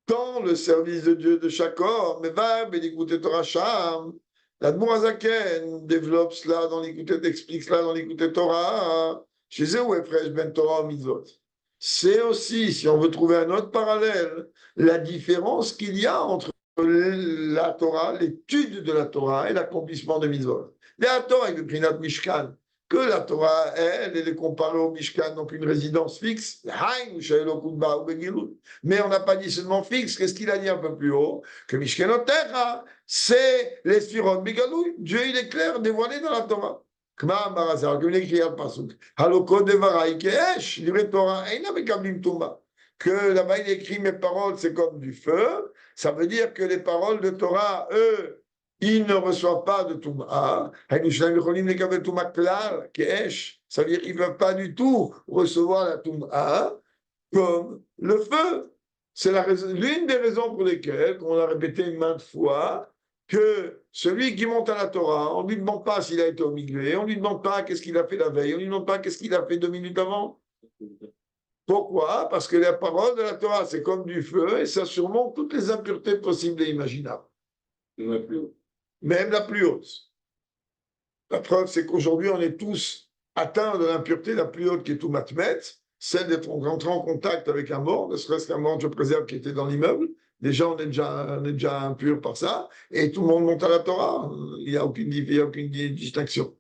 Tant le service de Dieu de chaque homme, mais va, l'écouter Torah Sham. L'Admour Azaken développe cela dans l'écouter, explique cela dans l'écouter Torah. Chez eux, ouais, Fresh Ben Torah Mitzvot. C'est aussi, si on veut trouver un autre parallèle, la différence qu'il y a entre la Torah, l'étude de la Torah et l'accomplissement de Mitzvot. La Torah est le Prinat Mishkan, que la Torah, elle est comparée au Mishkan, donc une résidence fixe. Mais on n'a pas dit seulement fixe, qu'est-ce qu'il a dit un peu plus haut? Que Mishkanotecha, c'est les Sphirot Bigalou. Dieu, il est clair, dévoilé dans la Torah. Kma Marazar, comme il écrit al Pasuk. Haloko Devarai Keesh, livré Torah, Eina Mekablim Tumba. Que là-bas, il écrit mes paroles, c'est comme du feu. Ça veut dire que les paroles de Torah, eux, ils ne reçoivent pas de Touma. Ça veut dire qu'ils ne peuvent pas du tout recevoir la Touma comme le feu. C'est l'une des raisons pour lesquelles, on a répété une maintes fois, que celui qui monte à la Torah, on ne lui demande pas s'il a été au migré, on ne lui demande pas qu'est-ce qu'il a fait la veille, on ne lui demande pas qu'est-ce qu'il a fait 2 minutes avant. Pourquoi? Parce que la parole de la Torah, c'est comme du feu et ça surmonte toutes les impuretés possibles et imaginables. Même la plus haute. La preuve, c'est qu'aujourd'hui, on est tous atteints de l'impureté la plus haute qui est tout matmet, celle d'être rentré en contact avec un mort, ne serait-ce qu'un mort, je préserve, qui était dans l'immeuble. Déjà, on est déjà impur par ça, et tout le monde monte à la Torah. Il n'y a aucune distinction.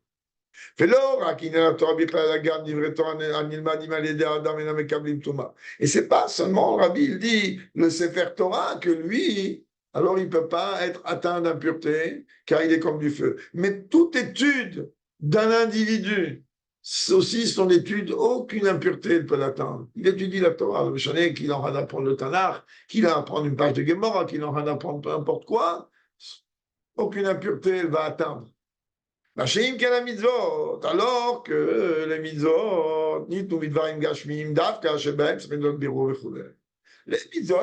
Et c'est pas seulement, Rabbi, il dit, le Sefer Torah, que lui, alors il ne peut pas être atteint d'impureté, car il est comme du feu. Mais toute étude d'un individu, aussi son étude, aucune impureté ne peut l'atteindre. Il étudie la Torah, le Mishnah, qu'il en va d'apprendre le Tanakh, qu'il a à apprendre une page de Gemara, qu'il en va d'apprendre peu importe quoi, aucune impureté elle va atteindre. Alors que les mitzvot, les mitzvot,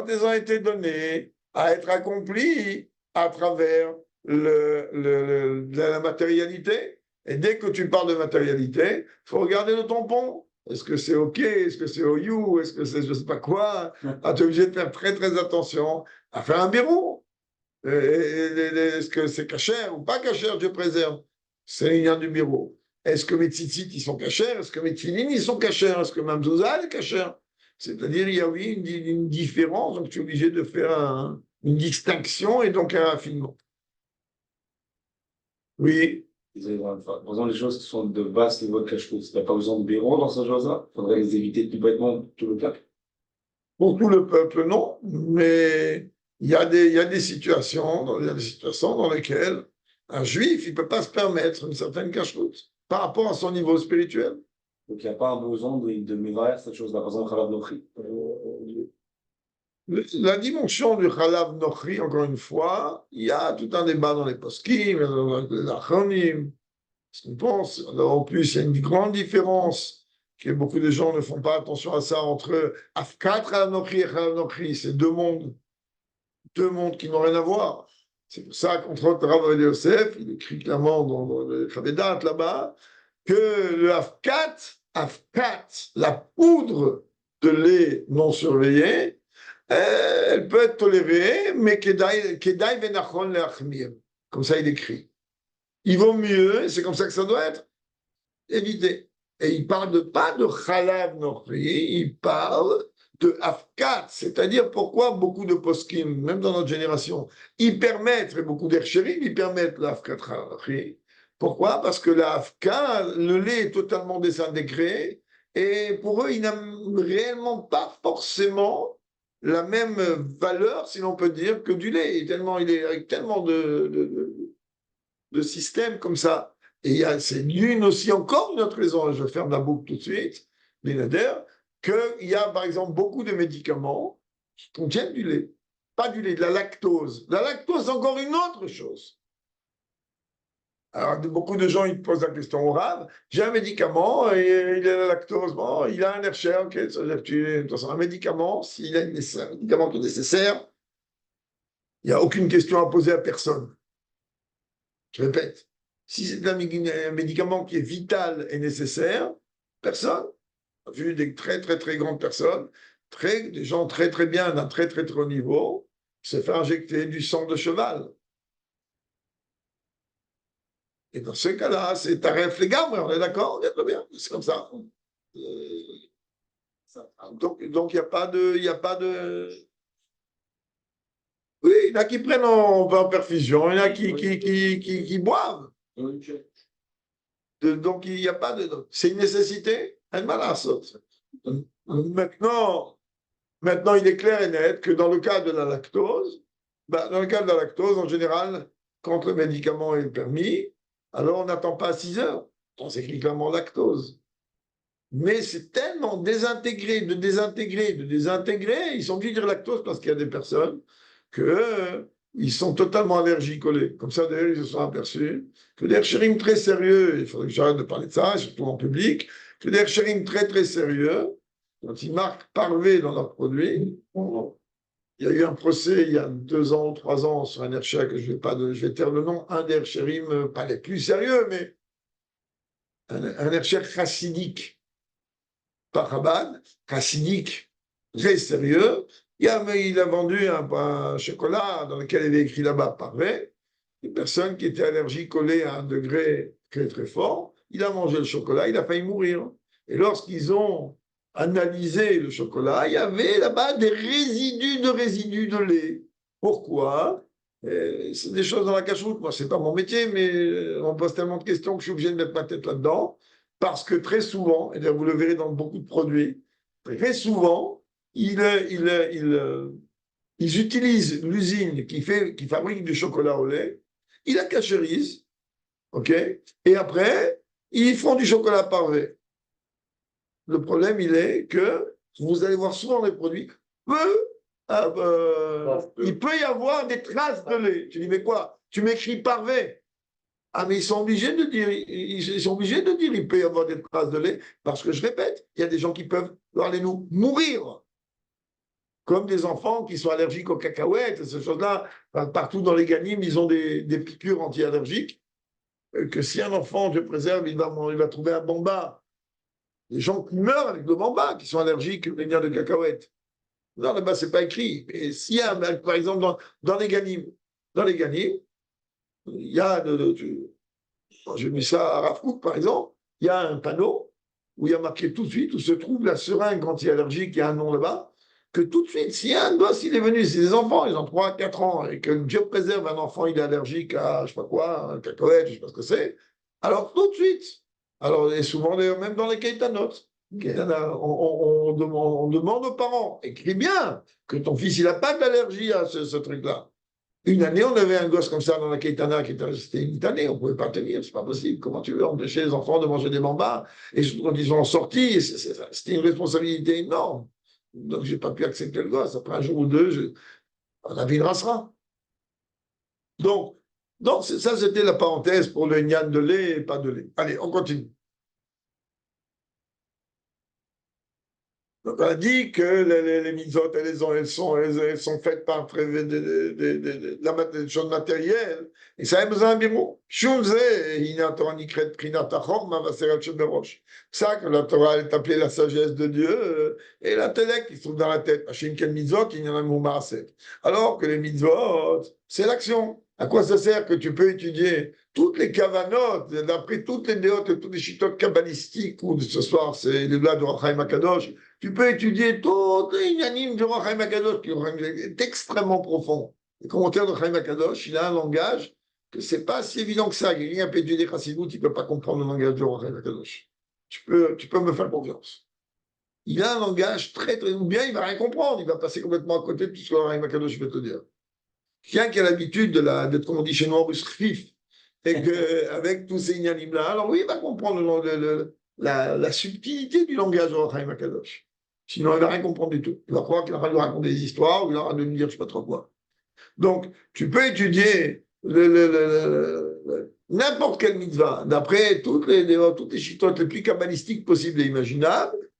elles ont été données à être accomplies à travers la matérialité. Et dès que tu parles de matérialité, il faut regarder le tampon. Est-ce que c'est OK? Est-ce que c'est OU? Est-ce que c'est je ne sais pas quoi? Ah, tu es obligé de faire très très attention à faire un bureau. Est-ce que c'est cachère ou pas cachère? Dieu préserve. C'est le lien du bureau. Est-ce que mes tzitzit, ils sont cachers? Est-ce que mes tfilines, ils sont cachers? Est-ce que ma mzouza, elle est cachère? C'est-à-dire, il y a oui une différence, donc tu es obligé de faire une distinction et donc un raffinement. Oui. Par exemple, les choses qui sont de basse niveau de cache-route, il n'y a pas besoin de bureau dans ces choses-là. Il faudrait les éviter complètement tout le peuple. Pour tout le peuple, non, mais il y a des situations dans lesquelles un juif, il ne peut pas se permettre une certaine cache-route par rapport à son niveau spirituel. Donc, il n'y a pas un besoin de mévaire cette chose-là, par exemple, Khalav Nochri. La dimension du Khalav Nochri, encore une fois, il y a tout un débat dans les poskim, dans les achronim, ce qu'on pense. Alors, en plus, il y a une grande différence que beaucoup de gens ne font pas attention à ça entre Afkat Khalav Nochri et Khalav Nochri. C'est deux mondes qui n'ont rien à voir. C'est pour ça qu'entre autres, Rav Yosef, il écrit clairement dans le Chavedat là-bas, que le Afkat, la poudre de lait non surveillé, elle peut être tolérée, mais Kedai Venachon Leachmir. Comme ça, il écrit. Il vaut mieux, et c'est comme ça que ça doit être, éviter. Et il parle pas de Chalav Nochri, il parle de Afkat, c'est-à-dire pourquoi beaucoup de poskim, même dans notre génération, ils permettent, et beaucoup d'Ercherim, ils permettent l'Afkat Nochri. Pourquoi? Parce que l'Afkat, le lait est totalement désintégré, et pour eux, il n'a réellement pas forcément la même valeur, si l'on peut dire, que du lait. Il est avec tellement de systèmes comme ça. Et c'est une aussi encore une autre raison, je ferme la boucle tout de suite, Benader, qu'il y a, par exemple, beaucoup de médicaments qui contiennent du lait. Pas du lait, de la lactose. La lactose, c'est encore une autre chose. Alors, beaucoup de gens, ils te posent la question au Rav, j'ai un médicament, et il a la lactose, bon, il a un Hershey, ok, ça veut dire que de toute façon, un médicament, s'il a un médicament qui est nécessaire, il n'y a aucune question à poser à personne. Je répète, si c'est un médicament qui est vital et nécessaire, personne, on a vu des très très très grandes personnes, des gens très très bien d'un très très très haut niveau, se faire injecter du sang de cheval. Et dans ce cas-là, c'est tarif les gars, on est d'accord, on est très bien, c'est comme ça. Donc il n'y a pas de, il y a pas de. Oui, il y en a qui prennent en perfusion, il y en a qui boivent. Donc il n'y a pas de. C'est une nécessité, un mal à sauter. Maintenant, il est clair et net que dans le cas de la lactose, dans le cas de la lactose, en général, quand le médicament est permis, alors on n'attend pas 6 heures. On s'écrit clairement lactose. Mais c'est tellement désintégré, de désintégré, ils sont obligés de dire lactose parce qu'il y a des personnes ils sont totalement allergiques au lait. Comme ça, d'ailleurs, ils se sont aperçus que des herchérim très sérieux, il faudrait que j'arrête de parler de ça, surtout en public, que des herchérim très très sérieux, quand ils marquent parvé dans leurs produits, il y a eu un procès il y a 2 ans ou 3 ans sur un hercher que je vais taire le nom, un des herchérim, pas les plus sérieux, mais un hercher chassidique par Chabad, chassidique, très sérieux. Il a vendu un chocolat dans lequel il avait écrit là-bas parvé. Une personne qui était allergique au lait à un degré très très fort, il a mangé le chocolat, il a failli mourir. Et lorsqu'ils ont analysé le chocolat, il y avait là-bas des résidus de lait. Pourquoi? C'est des choses dans la cache-route. Moi, c'est pas mon métier, mais on me pose tellement de questions que je suis obligé de mettre ma tête là-dedans. Parce que très souvent, et vous le verrez dans beaucoup de produits, très souvent, ils utilisent l'usine qui fabrique du chocolat au lait, ils la cachérisent, ok? Et après, ils font du chocolat parvé. Le problème, il est que vous allez voir souvent les produits, il peut y avoir des traces de lait. Tu dis, mais quoi? Tu m'écris parvé. Ah, mais ils sont obligés de dire, ils sont obligés de dire, il peut y avoir des traces de lait, parce que je répète, il y a des gens qui peuvent, allez-nous, mourir, comme des enfants qui sont allergiques aux cacahuètes, ces choses-là. Partout dans les ganimes, ils ont des piqûres anti-allergiques, que si un enfant, je préserve, il va trouver un bamba. Les gens qui meurent avec le bamba, qui sont allergiques aux graines de cacahuètes. Non, là-bas, c'est pas écrit. Mais s'il y a, par exemple, dans les ganimes, il y a j'ai mis ça à Rav Kook, par exemple, il y a un panneau où il y a marqué tout de suite où se trouve la seringue anti-allergique, il y a un nom là-bas, que tout de suite, si un gosse, il est venu, c'est des enfants, ils ont 3, 4 ans, et que Dieu préserve un enfant, il est allergique à, je sais pas quoi, un cacahuète, je sais pas ce que c'est, alors tout de suite, alors, et souvent d'ailleurs, même dans les caïtanotes, on demande aux parents, écris bien que ton fils, il n'a pas d'allergie à ce truc-là. Une année, on avait un gosse comme ça dans la Keitana qui était resté une année, on ne pouvait pas tenir, c'est pas possible. Comment tu veux empêcher les enfants de manger des bambas? Et quand ils sont sortis, c'était une responsabilité énorme. Donc, je n'ai pas pu accepter le gosse. Après un jour ou deux, on avait une racera. Donc ça, c'était la parenthèse pour le gnan de lait et pas de lait. Allez, on continue. Donc, on a dit que les mitzvot, elles sont faites par des choses matérielles. Et ça a besoin d'un mot. Shunze, il y a Torah nikret prinat achor, ma vaserat sheberosh. C'est ça que la Torah est appelée la sagesse de Dieu et l'intellect qui se trouve dans la tête. Hachem ken mitzvot, il y en a un maaser. Alors que les mitzvot, c'est l'action. À quoi ça sert que tu peux étudier toutes les kavanotes, d'après toutes les déotes, toutes les chitotes kabbalistiques, ou de ce soir, c'est le là de Rachaim Akadosh, tu peux étudier tous les inanimes du Roi Chaim Akadosh, qui est extrêmement profond. Le commentaire de Chaim Akadosh, il a un langage que c'est pas si évident que ça. Quelqu'un peut étudier Chassidut, il ne peut pas comprendre le langage du Roi Chaim Akadosh. Tu peux me faire confiance. Il a un langage très, très bien, il ne va rien comprendre. Il va passer complètement à côté de tout ce que le Roi Chaim Akadosh veut te dire. Quelqu'un qui a l'habitude d'être, comme on dit chez nous, rusfif, et qu'avec tous ces inanimes-là, alors oui, il va comprendre la subtilité du langage du Roi Chaim Akadosh. Sinon, il ne va rien comprendre du tout. Il va croire qu'il aura de lui raconter des histoires ou il aura de lui dire je ne sais pas trop quoi. Donc, tu peux étudier n'importe quelle mitzvah, d'après toutes les chitotes les plus kabbalistiques possibles et imaginables.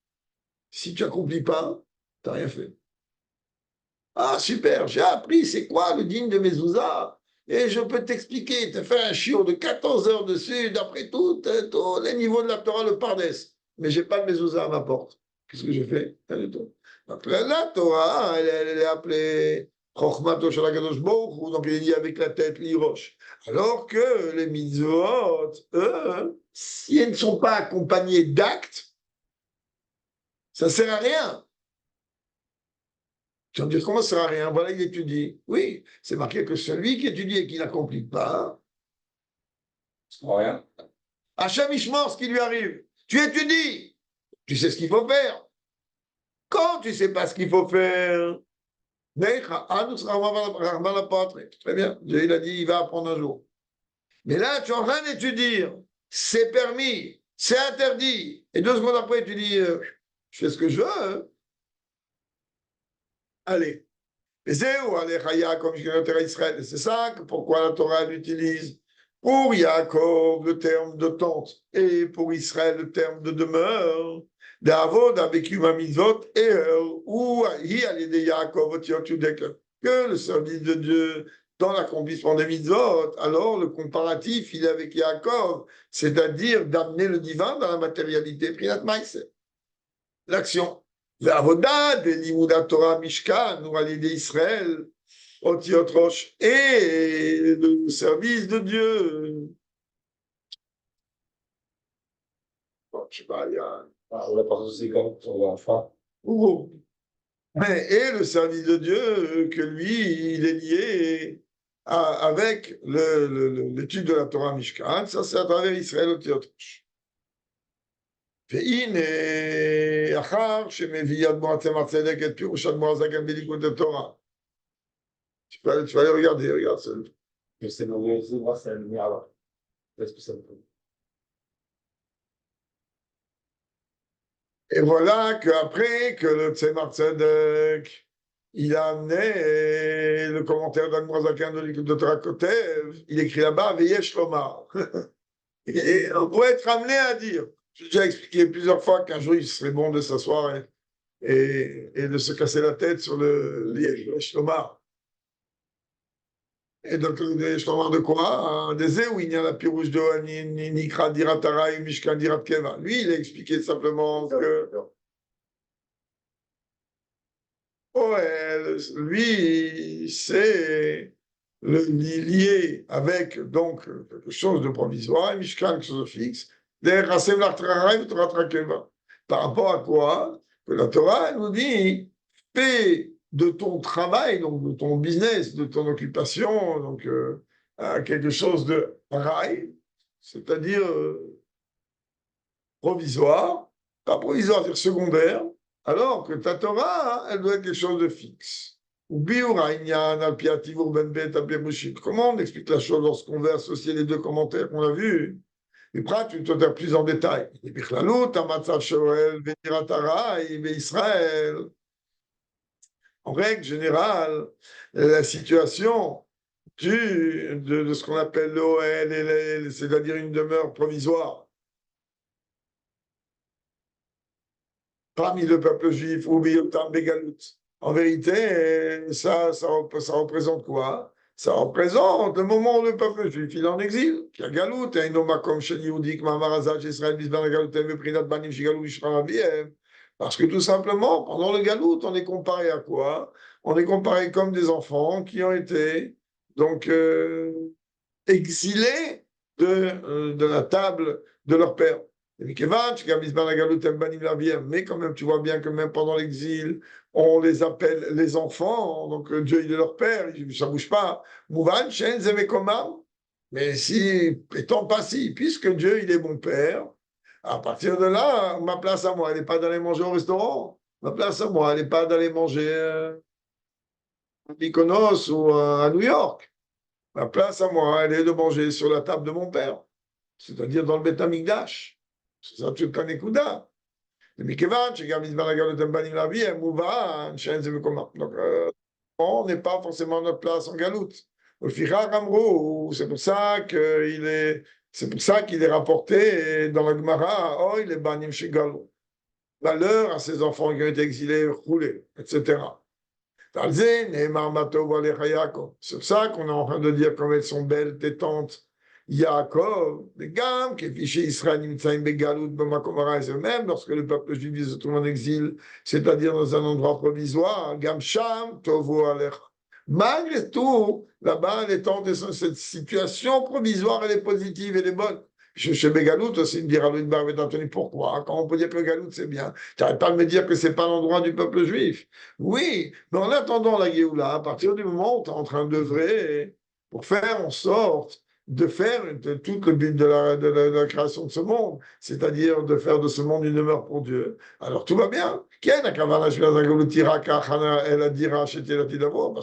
Si tu n'accomplis pas, tu n'as rien fait. Ah, super, j'ai appris c'est quoi le digne de Mezouza. Et je peux t'expliquer, te faire un chiot de 14 heures dessus, d'après tous les niveaux de la Torah, le Pardès. Mais j'ai pas de Mezouza à ma porte. Qu'est-ce que j'ai fait? Rien du tout. Après, la Torah, elle est appelée Chochmato Shalakadosh Baruch Hu, donc il est dit avec la tête, l'Irosh. Alors que les mitzvot, eux, si elles ne sont pas accompagnées d'actes, ça ne sert à rien. Tu vas me dire, comment ça sert à rien? Voilà, il étudie. Oui, c'est marqué que celui qui étudie et qui n'accomplit pas, Rien. Hachem Ishmor, ce qui lui arrive. Tu étudies, tu sais ce qu'il faut faire. Quand tu ne sais pas ce qu'il faut faire, très bien, Dieu il a dit, il va apprendre un jour. Mais là, tu es en train d'étudier, c'est permis, c'est interdit. Et 2 secondes après, tu dis, je fais ce que je veux. Hein. Allez. Et c'est ça pourquoi la Torah l'utilise. Pour Yaakov, le terme de tente, et pour Israël, le terme de demeure. D'Avod avec Mitzvot et où il a l'idée Yaakov, que le service de Dieu dans l'accomplissement des mitzvot, alors le comparatif, il est avec Yaakov, c'est-à-dire d'amener le divin dans la matérialité, Prinat Maïs, l'action. L'avoda de l'Imouda Torah Mishkan, ou à l'idée Israël, Otiot Rosh, et le service de Dieu. Bon, je sais pas, il y a. On l'a pas aussi quand on va enfin. Oh. Et le service de Dieu, que lui, il est lié avec l'étude de la Torah Mishkan, ça c'est à travers Israël Otiot Rosh. והנה, אחר שמביא יד מועצם הצדק את פירוש אדמו"ר הזקן בליכוד התורה. Tu vas aller regarder, regarde ça. Je sais, mais c'est moi, c'est la lumière là. Est-ce que ça me peut? Et voilà qu'après que le Tzemar Tzedek, il a amené le commentaire d'Admor Zaken de l'écoute de Torah Kotev, il écrit là-bas, Veyesh Lomar. Et on pourrait être amené à dire, j'ai déjà expliqué plusieurs fois qu'un jour il serait bon de s'asseoir et de se casser la tête sur le Yesh Lomar. Et donc, je t'en parle de quoi? Des où il y a la pirouche de Nikra Diratara et Mishkan Dirat Keva. Lui, il a expliqué simplement que. Ouais, lui, c'est lié avec donc quelque chose de provisoire, et Mishkan, quelque chose de fixe. Par rapport à quoi? Que la Torah elle nous dit fais de ton travail, donc de ton business, de ton occupation, donc quelque chose de rail, c'est-à-dire provisoire, pas provisoire, c'est-à-dire secondaire, alors que ta Torah, elle doit être quelque chose de fixe. Comment on explique la chose lorsqu'on veut associer les deux commentaires qu'on a vus? Et Prat, tu te donnes plus en détail. En règle générale, la situation de ce qu'on appelle l'OL, c'est-à-dire une demeure provisoire, parmi le peuple juif, ou Biotam Begalout. En vérité, ça représente quoi? Ça représente le moment où le peuple juif il est en exil. Qui a Galout, un homme comme Sheni Yudik, Mamarazach, Israël, Bisban, Galout, Prinat Banim, Shigalou, Ishmaraviem. Parce que tout simplement, pendant le Galout, on est comparé à quoi? On est comparé comme des enfants qui ont été donc exilés de la table de leur père. Mais quand même, tu vois bien que même pendant l'exil, on les appelle les enfants, donc Dieu il est leur père, ça ne bouge pas. Mais si, étant pas si, puisque Dieu il est mon père, à partir de là, ma place à moi, elle n'est pas d'aller manger au restaurant. Ma place à moi, elle n'est pas d'aller manger à Mykonos ou à New York. Ma place à moi, elle est de manger sur la table de mon père, c'est-à-dire dans le Beth Amikdash. C'est ça, tu le Nekuda. Donc, on n'est pas forcément à notre place en galoute. C'est pour ça qu'il est rapporté dans la Gemara, oh, il est banim chez Galou. Malheur à ses enfants qui ont été exilés, roulés, etc. C'est pour ça qu'on est en train de dire comme elles sont belles tes tantes. Yaakov, les gammes, qui fiché Israël, même lorsque le peuple juif se trouve en exil, c'est-à-dire dans un endroit provisoire, Gam Sham, Tovu Alech. Malgré tout, là-bas, les tantes, cette situation provisoire, elle est positive, elle est bonne. Chez Begalout aussi, me dira Louis Barbe pourquoi? Quand on peut dire que Galout c'est bien, tu n'arrêtes pas de me dire que c'est pas l'endroit du peuple juif. Oui, mais en attendant la Géoula, à partir du moment où tu es en train d'œuvrer pour faire en sorte de faire tout le but de la création de ce monde, c'est-à-dire de faire de ce monde une demeure pour Dieu, alors tout va bien. Parce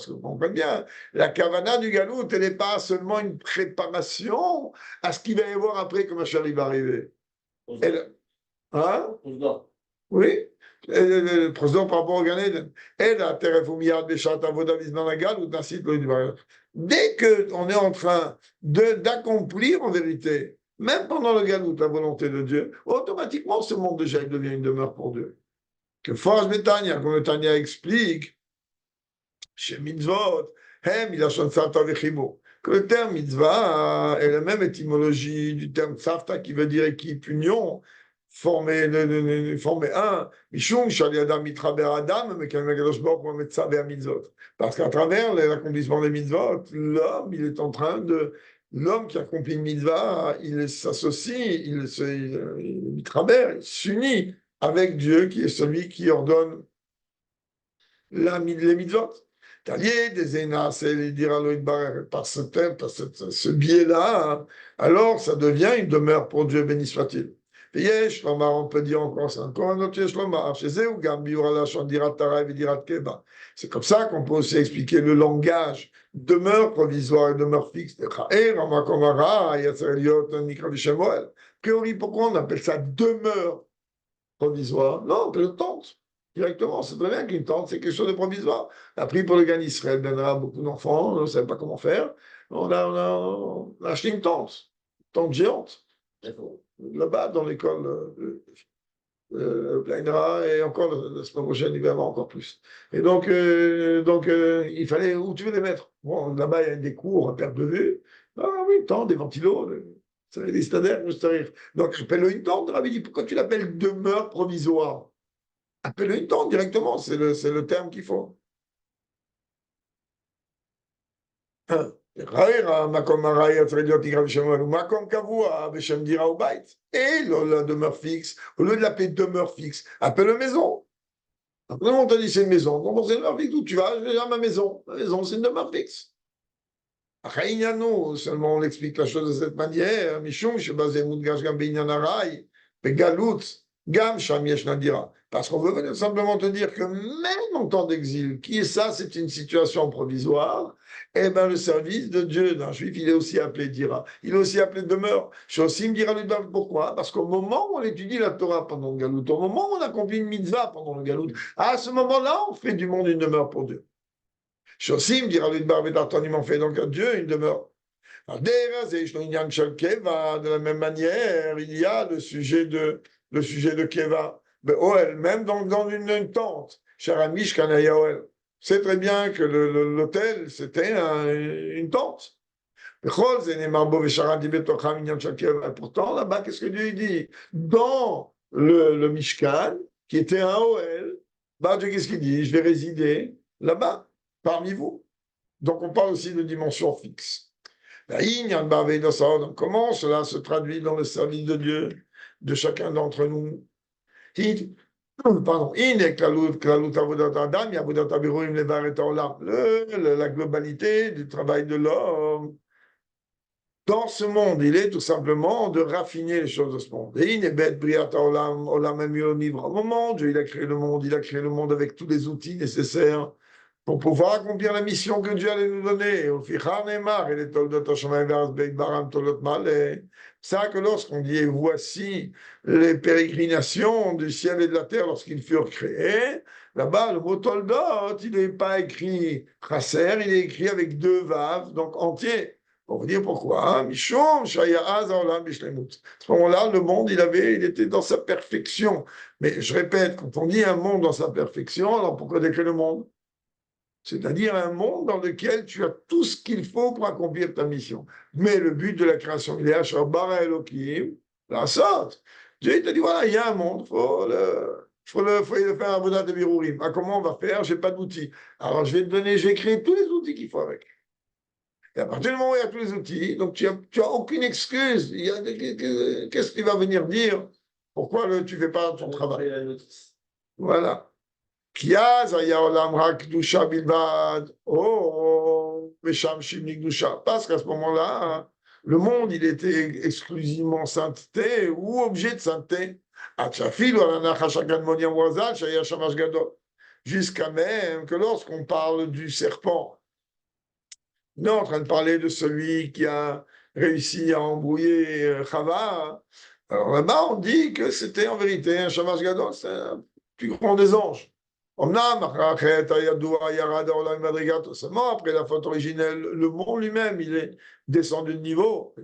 que vous comprenez bien, la kavana du galout, elle n'est pas seulement une préparation à ce qu'il va y avoir après quand Mashiach va arriver. Elle, hein? Oui. Président par rapport au Gan Eden. Dès qu'on est en train d'accomplir en vérité, même pendant le galout, la volonté de Dieu, automatiquement ce monde déjà il devient une demeure pour Dieu. Que force Betania, comme le Tania explique, chez Mitzvot, il a chanté Safta Vechimo. Que le terme mitzvah est la même étymologie du terme Safta qui veut dire équipe, union, former un. Mishum, Shali Adam, Mitraber Adam, mais quand même, pour mettre ça vers Mitzvot. Parce qu'à travers l'accomplissement des Mitzvot, l'homme, il est en train de. L'homme qui accomplit une mitzvah, il s'associe, il s'unit avec Dieu qui est celui qui ordonne les mitzvot. Talier des Enas, et dira par ce biais-là, alors ça devient une demeure pour Dieu, béni soit-il. On peut dire encore, c'est encore un autre c'est comme ça qu'on peut aussi expliquer le langage demeure provisoire et demeure fixe. A priori, pourquoi on appelle ça demeure provisoire? Non, on peut le tente directement. C'est très bien qu'une tente, c'est quelque chose de provisoire. On a pris pour le Gan Israël, ben, on a beaucoup d'enfants, on ne savait pas comment faire. On a acheté une tente géante. Là-bas, dans l'école Plainera, et encore la semaine prochaine, il va y avoir encore plus. Et donc, il fallait où tu veux les mettre. Bon, là-bas, il y a des cours à perte de vue. Ah oui, tente, des ventilos, ça va des stadaires, donc, appelle-le une tente. Rabbi dit, pourquoi tu l'appelles demeure provisoire? Appelle-le une tente directement, c'est le terme qu'il faut. Et la demeure fixe, au lieu de l'appeler demeure fixe, appelle-le maison. Après, on t'a dit c'est une maison. Donc, c'est une demeure fixe. Où tu vas? Je vais à ma maison. Ma maison, c'est une demeure fixe. Seulement on explique la chose de cette manière. Mishum, je basé Moudgash Gam Benyanarai, Begalout, Gam Sham Yesh Nadira. Parce qu'on veut venir simplement te dire que même en temps d'exil, qui est ça, c'est une situation provisoire, eh bien le service de Dieu d'un juif, il est aussi appelé dira. Il est aussi appelé demeure. Shosim dira lui pourquoi? Parce qu'au moment où on étudie la Torah pendant le galout, au moment où on accomplit une mitzvah pendant le galout, à ce moment-là, on fait du monde une demeure pour Dieu. Shosim dira lui il m'en fait donc à Dieu une demeure. De la même manière, il y a le sujet de Keva. Même dans une tente. C'est très bien que l'hôtel, c'était une tente. Pourtant, là-bas, qu'est-ce que Dieu dit? Dans le Mishkan, qui était un Oel, bah, Dieu, qu'est-ce qu'il dit? Je vais résider là-bas, parmi vous. Donc, on parle aussi de dimension fixe. Comment cela se traduit dans le service de Dieu de chacun d'entre nous? Pardon, la globalité du travail de l'homme dans ce monde, il est tout simplement de raffiner les choses de ce monde. Au moment où Dieu il a créé le monde avec tous les outils nécessaires pour pouvoir accomplir la mission que Dieu allait nous donner. Au Fichar Neymar, et les Toldot Hashemayim Ve'aretz Beit Baram Toldot Maleh. C'est ça que lorsqu'on dit voici les pérégrinations du ciel et de la terre lorsqu'ils furent créés, là-bas, le mot Toldot, il n'est pas écrit Chasser, il est écrit avec deux vaves, donc entier. On va dire pourquoi. Mishum, Shaya Az, Haolam, Bishlemut. À ce moment-là, le monde, il était dans sa perfection. Mais je répète, quand on dit un monde dans sa perfection, alors pourquoi décrire le monde? C'est-à-dire un monde dans lequel tu as tout ce qu'il faut pour accomplir ta mission. Mais le but de la création, il est Asher bara Elohim, la sorte. Dieu te dit, voilà, il y a un monde, faut faire un bonheur de birourim. Ah, comment on va faire? J'ai pas d'outils. Alors, je vais te donner, je vais créer tous les outils qu'il faut avec. Et à partir du moment où il y a tous les outils, donc tu as aucune excuse. Qu'est-ce qu'il va venir dire? Pourquoi tu ne fais pas ton travail? Voilà. כי אז היה עולם רק קדושה בלבד, או משמשים לקדושה. Parce qu'à ce moment-là, le monde, il était exclusivement sainteté ou objet de sainteté. עד שאפילו על הנחש הגדמוני המואזל שהיה שמש גדול. Jusqu'à même que lorsqu'on parle du serpent, on est en train de parler de celui qui a réussi à embrouiller Chava. Alors là-bas, on dit que c'était en vérité un shamash gadol, c'est un plus grand des anges. Seulement, après la faute originelle, le monde lui-même, il est descendu de niveau. Et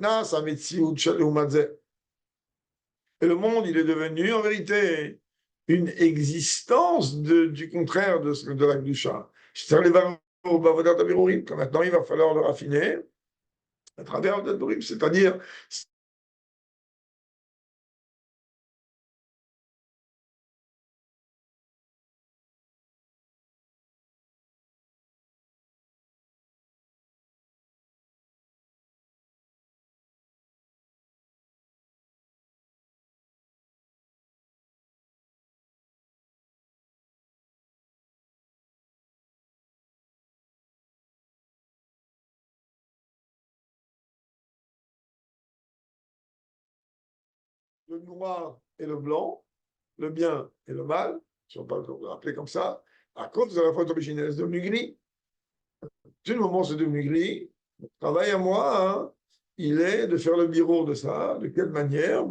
le monde, il est devenu en vérité une existence du contraire de la Gdusha. Maintenant, il va falloir le raffiner à travers le Dadorim, c'est-à-dire le noir et le blanc, le bien et le mal, si on peut l'appeler comme ça, à cause de la faute originelle, c'est devenu gris. Du moment où c'est devenu gris, le travail à moi, hein, il est de faire le bureau de ça. De quelle manière?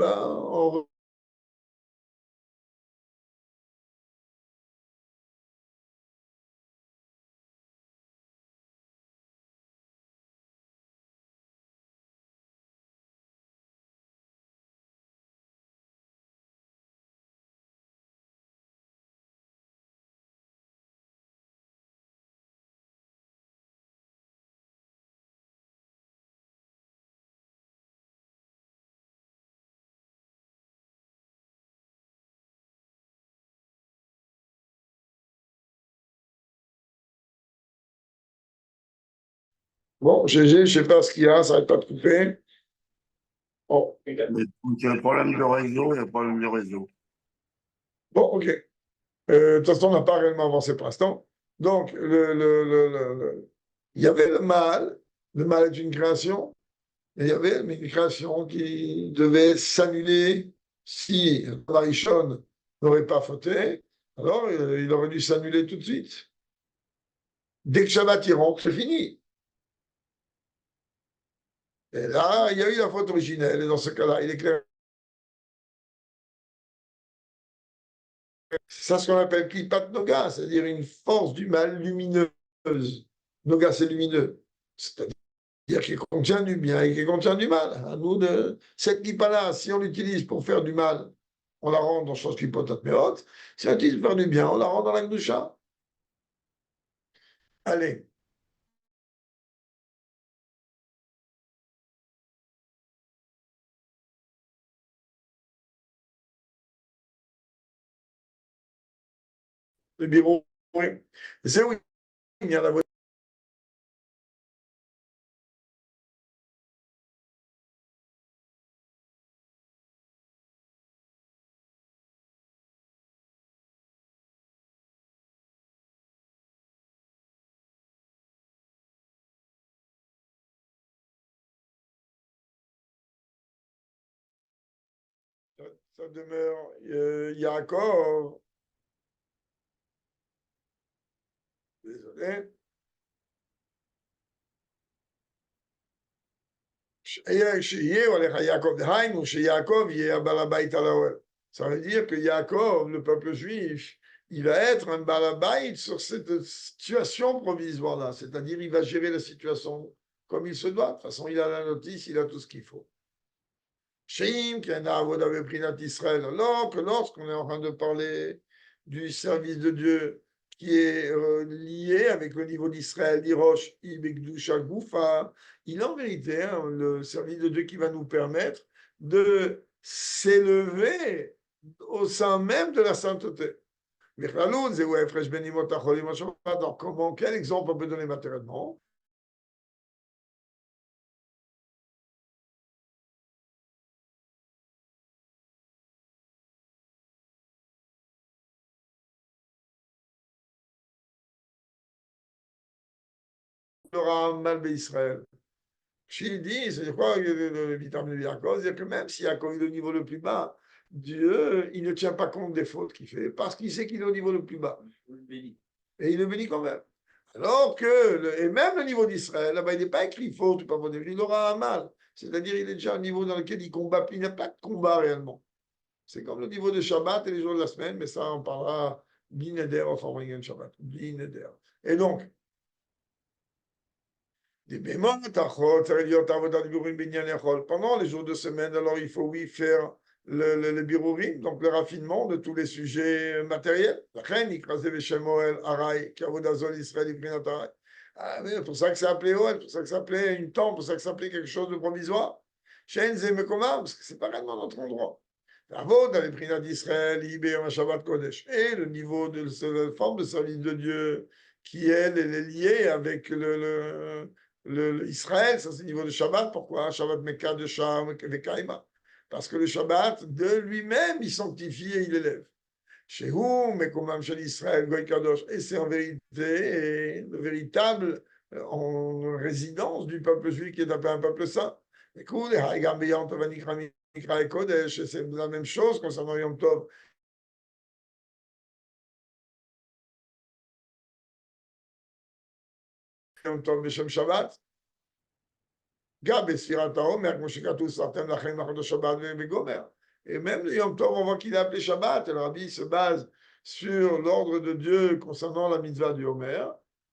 Bon, GG, je ne sais pas ce qu'il y a, ça n'arrête pas de couper. Bon, Il y a un problème de réseau, il y a un problème de réseau. bon ok. De toute façon, on n'a pas réellement avancé pour l'instant. Donc, il y avait le mal est une création, et il y avait une création qui devait s'annuler si Marichon n'aurait pas fauté, alors il aurait dû s'annuler tout de suite. Dès que Shabbat y rentre, c'est fini. Et là, il y a eu la faute originelle, et dans ce cas-là, il est clair. C'est ça ce qu'on appelle Klipat Noga, c'est-à-dire une force du mal lumineuse. Noga, c'est lumineux. C'est-à-dire qu'il contient du bien et qu'il contient du mal. À nous de. Cette Klipa-là, si on l'utilise pour faire du mal, on la rend dans Shos Klipotat Meot. Si on l'utilise pour faire du bien, on la rend dans la Gdusha. Allez. Le bureau, oui. C'est où il y a la voiture. Ça demeure Yaakov. Désolé. Ça veut dire que Yaakov, le peuple juif, il va être un balabait sur cette situation provisoire-là. C'est-à-dire, il va gérer la situation comme il se doit. De toute façon, il a la notice, il a tout ce qu'il faut. Sheim, qui a Avoda Beprinat Israël, alors que lorsqu'on est en train de parler du service de Dieu qui est lié avec le niveau d'Israël, d'Irosh, Ibekdusha Goufa, il est en vérité le service de Dieu qui va nous permettre de s'élever au sein même de la sainteté. Alors, comment, quel exemple on peut donner matériellement? Il y aura un mal d'Israël. Il dit, c'est quoi le vitamine de Yaakov? C'est-à-dire que même si Yaakov est au niveau le plus bas, Dieu, il ne tient pas compte des fautes qu'il fait parce qu'il sait qu'il est au niveau le plus bas. Et il le bénit quand même. Alors que, et même le niveau d'Israël, là-bas, il n'est pas écrit faute, pas bon, il aura un mal. C'est-à-dire, il est déjà au niveau dans lequel il combat, il n'y a pas de combat réellement. C'est comme le niveau de Shabbat et les jours de la semaine, mais ça, on parlera Blineder, enfin, on Shabbat, Blineder. Et donc, pendant les jours de semaine, alors il faut, oui, faire le birourim, donc le raffinement de tous les sujets matériels. C'est pour ça que c'est appelé Oel, pour ça que c'est appelé une tente, pour ça que c'est appelé quelque chose de provisoire. Parce que c'est pas réellement notre endroit. Et le niveau de la forme de service de Dieu qui, elle, est liée avec Israël, ça c'est le niveau de Shabbat. Pourquoi? Shabbat Mekka de Sham Vekaima. Parce que le Shabbat, de lui-même, il sanctifie et il élève. Chez vous, mais comme chez Israël, Goy Kadosh. Et c'est en vérité le véritable en résidence du peuple juif qui est appelé un peuple saint. Écoute, c'est la même chose concernant Yom Tov. Yom Tov Beshem Shabbat. גם בספירת העומר, כמו שכתוב, סרתם לכם מלאכות השבת וגומר. Et même le Yom Tov, on voit qu'il est appelé Shabbat. Et le Rabbi se base sur l'ordre de Dieu concernant la mitzvah du Homer.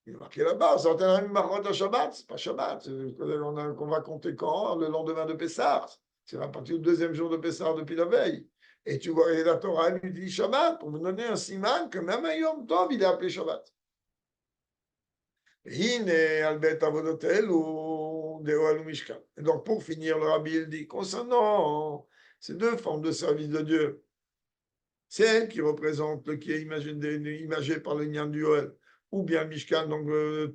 Il est marqué là-bas, Sartem Lachem Mlachot Shabbat, c'est pas Shabbat. On va compter quand? Le lendemain de Pessah. C'est à partir du deuxième jour de Pessah depuis la veille. Et tu vois, et la Torah lui dit Shabbat pour nous donner un siman que même un Yom Tov, il est appelé Shabbat. Hine albet avodotel ou deoal mishkan. Et donc pour finir, le Rabbi il dit concernant ces deux formes de service de Dieu, celle qui représente le qui est imagé par le Nyan du Yoel, ou bien Mishkan, donc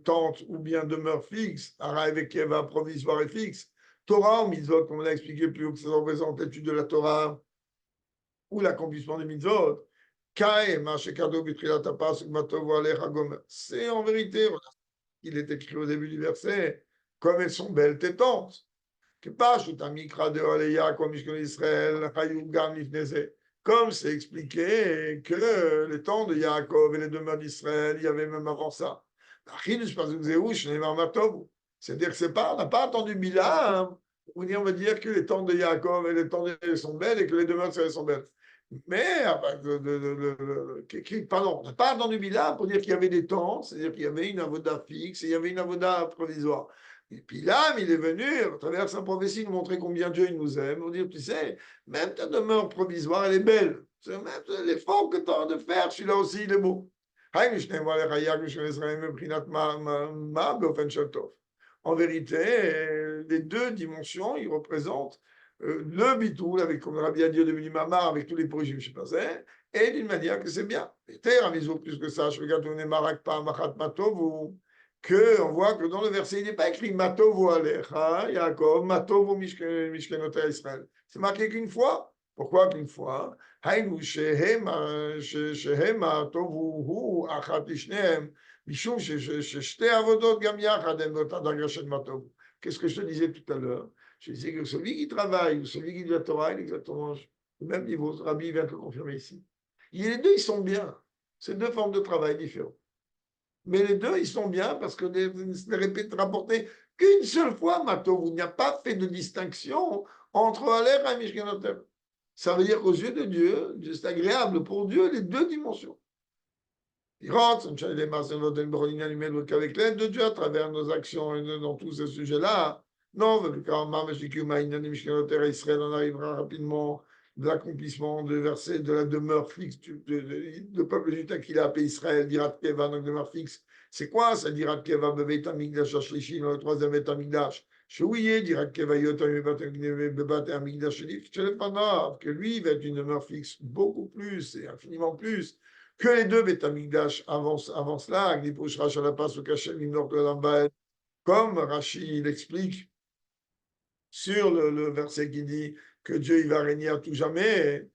tente, ou bien demeure fixe, Araïv et Keva provisoire et fixe, Torah ou Mitzvot, comme on l'a expliqué plus haut, que ça représente l'étude de la Torah ou l'accomplissement des Mitzvot. C'est en vérité, il est écrit au début du verset, comme elles sont belles tes tentes. Comme c'est expliqué que les tentes de Yaakov et les demeures d'Israël, il y avait même avant ça. C'est-à-dire que c'est pas, on n'a pas attendu Bilam, on va dire que les tentes de Yaakov et les tentes sont belles et que les demeures d'Israël sont belles. Mais, pardon, on n'a pas attendu Bilam pour dire qu'il y avait des tentes, c'est-à-dire qu'il y avait une avoda fixe et il y avait une avoda provisoire. Et puis là, il est venu, à travers sa prophétie, nous montrer combien Dieu il nous aime. Nous dire, tu sais, même ta demeure provisoire, elle est belle. C'est même l'effort que tu as de faire, celui-là aussi, il est beau. En vérité, les deux dimensions, ils représentent le bitoul, avec, comme Rabbi a dit au début du Mamar, avec tous les projets, je sais pas, et d'une manière que c'est bien. Et terre, plus que ça, je regarde, on est marakpa, machat matov, que on voit que dans le verset, il n'est pas écrit Matovu Alecha, Yaakov, Matovu Mishkenotei Israël. C'est marqué qu'une fois. Pourquoi qu'une fois? Haïnu Shehema Tovu Achat Ishneem, Mishum Sheshte Avodot Gam Yachad Em Dotat Dagashet Matovu. Qu'est-ce que je te disais tout à l'heure? Je disais que celui qui travaille ou celui qui dit la Torah, il est exactement au même niveau. Rabbi vient de le confirmer ici. Les deux, ils sont bien. C'est deux formes de travail différentes. Mais les deux, ils sont bien parce que les répètes rapportés qu'une seule fois, Matov, il n'y a pas fait de distinction entre Aler et Mishkanotem. Ça veut dire qu'aux yeux de Dieu, c'est agréable pour Dieu les deux dimensions. Il rentre, qu'avec l'aide de Dieu, à travers nos actions et dans tous ces sujets-là, non, Israël, on arrivera rapidement de l'accomplissement de verset de la demeure fixe de peuple juda qu'il a appelé Israël, Dirat Keva, donc demeure fixe. C'est quoi ça, Dirat Keva, Bebeit Amigdash, Ashlishi, dans le troisième Beit Amigdash? Chouïe, Dirat Keva, Yotam, Bebat Amigdash, que lui, il va être une demeure fixe beaucoup plus et infiniment plus que les deux Beit Amigdash avant cela, comme Rashi l'explique sur le verset qui dit que Dieu il va régner à tout jamais,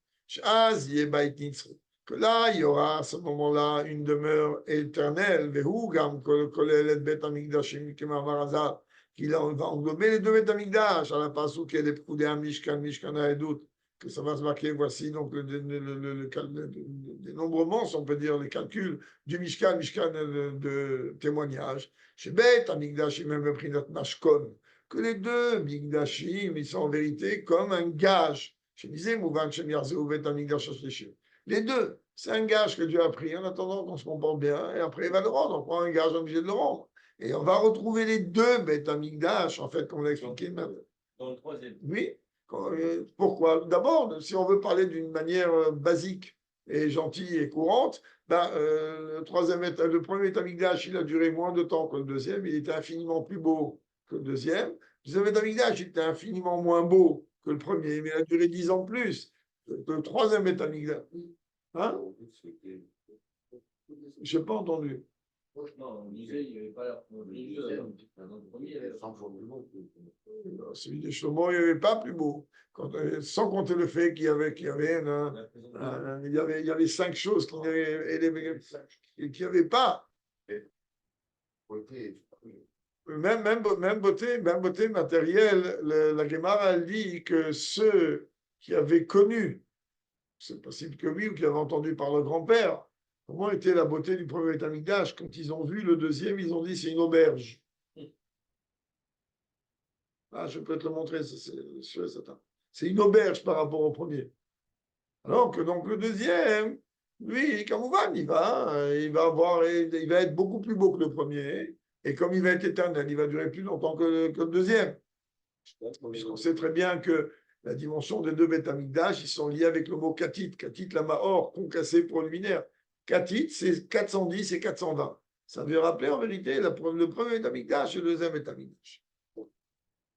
que là il y aura à ce moment-là une demeure éternelle, qu'il va englober les deux Beit Amigdash, à la place où il est proudé à Mishkan, Mishkan à Edout, que ça va se marquer, voici donc le dénombrement, si on peut dire, les calculs du Mishkan, Mishkan de témoignage. Chez Beit Amigdash, il même pris notre Mashkon, que les deux Migdashim, ils sont en vérité comme un gage. Je disais, Mouvan Shem Yarzeu Beit Amigdash Ashlishi. Les deux, c'est un gage que Dieu a pris en attendant qu'on se comporte bien, et après il va le rendre. On prend un gage, on est obligé de le rendre. Et on va retrouver les deux Beit Amigdash, en fait, comme on l'a expliqué maintenant. Dans le troisième. Oui. Pourquoi? D'abord, si on veut parler d'une manière basique et gentille et courante, ben, le premier Beit Amigdash, il a duré moins de temps que le deuxième, il était infiniment plus beau que le deuxième. Le deuxième Beit Amigdash, il était infiniment moins beau que le premier, mais il a duré 10 ans de plus que le troisième Beit Amigdash. Hein? Je n'ai pas entendu. Non, on disait, il n'y avait pas dans le premier, il y avait 100 fois plus beau. Celui de Shlomo, il n'y avait pas plus beau. Sans compter le fait qu'il y avait, il y avait 5 choses qu'il n'y avait pas. Même beauté matérielle, la Gemara elle dit que ceux qui avaient connu, c'est possible que oui, ou qui avaient entendu par leur grand-père, comment était la beauté du premier Beit Hamikdash, quand ils ont vu le deuxième, ils ont dit c'est une auberge. Ah, je peux te le montrer, c'est une auberge par rapport au premier. Alors que donc le deuxième, lui, Kamouvan, il va être beaucoup plus beau que le premier. Et comme il va être éternel, il va durer plus longtemps que le deuxième. Puisqu'on sait très bien que la dimension des deux Beit Hamikdash, ils sont liés avec le mot katit. Katit, la mahor, concassé pour luminaire. Katit, c'est 410 et 420. Ça veut rappeler en vérité le premier Beit Hamikdash et le deuxième Beit Hamikdash.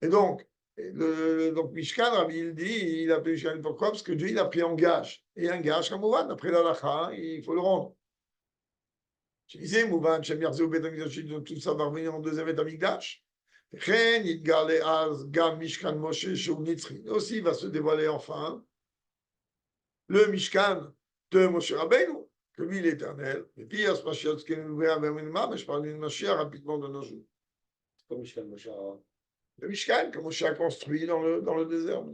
Et donc, Mishkan, il dit, il a appelé Mishkan pourquoi? Parce que Dieu, il a pris en gage. Et un gage, comme Mouvan, après l'Alacha, il faut le rendre. Je disais, Mouvan, Shem Yarzeu Bet Hamikdash, tout ça va revenir en deuxième Bet Hamikdash. Chen, Yitgale Az, Gam Mishkan Moshe, Shou Nitzri. Aussi, va se dévoiler enfin le Mishkan de Moshe Rabbeinu, que lui, l'éternel. Et puis, il y a ce Mashiach, ce qui est ouvert avec Minma, mais je parle d'une Mashiach rapidement de nos jours. C'est pas Mishkan Moshe. Le Mishkan, que Moshe a construit dans le désert.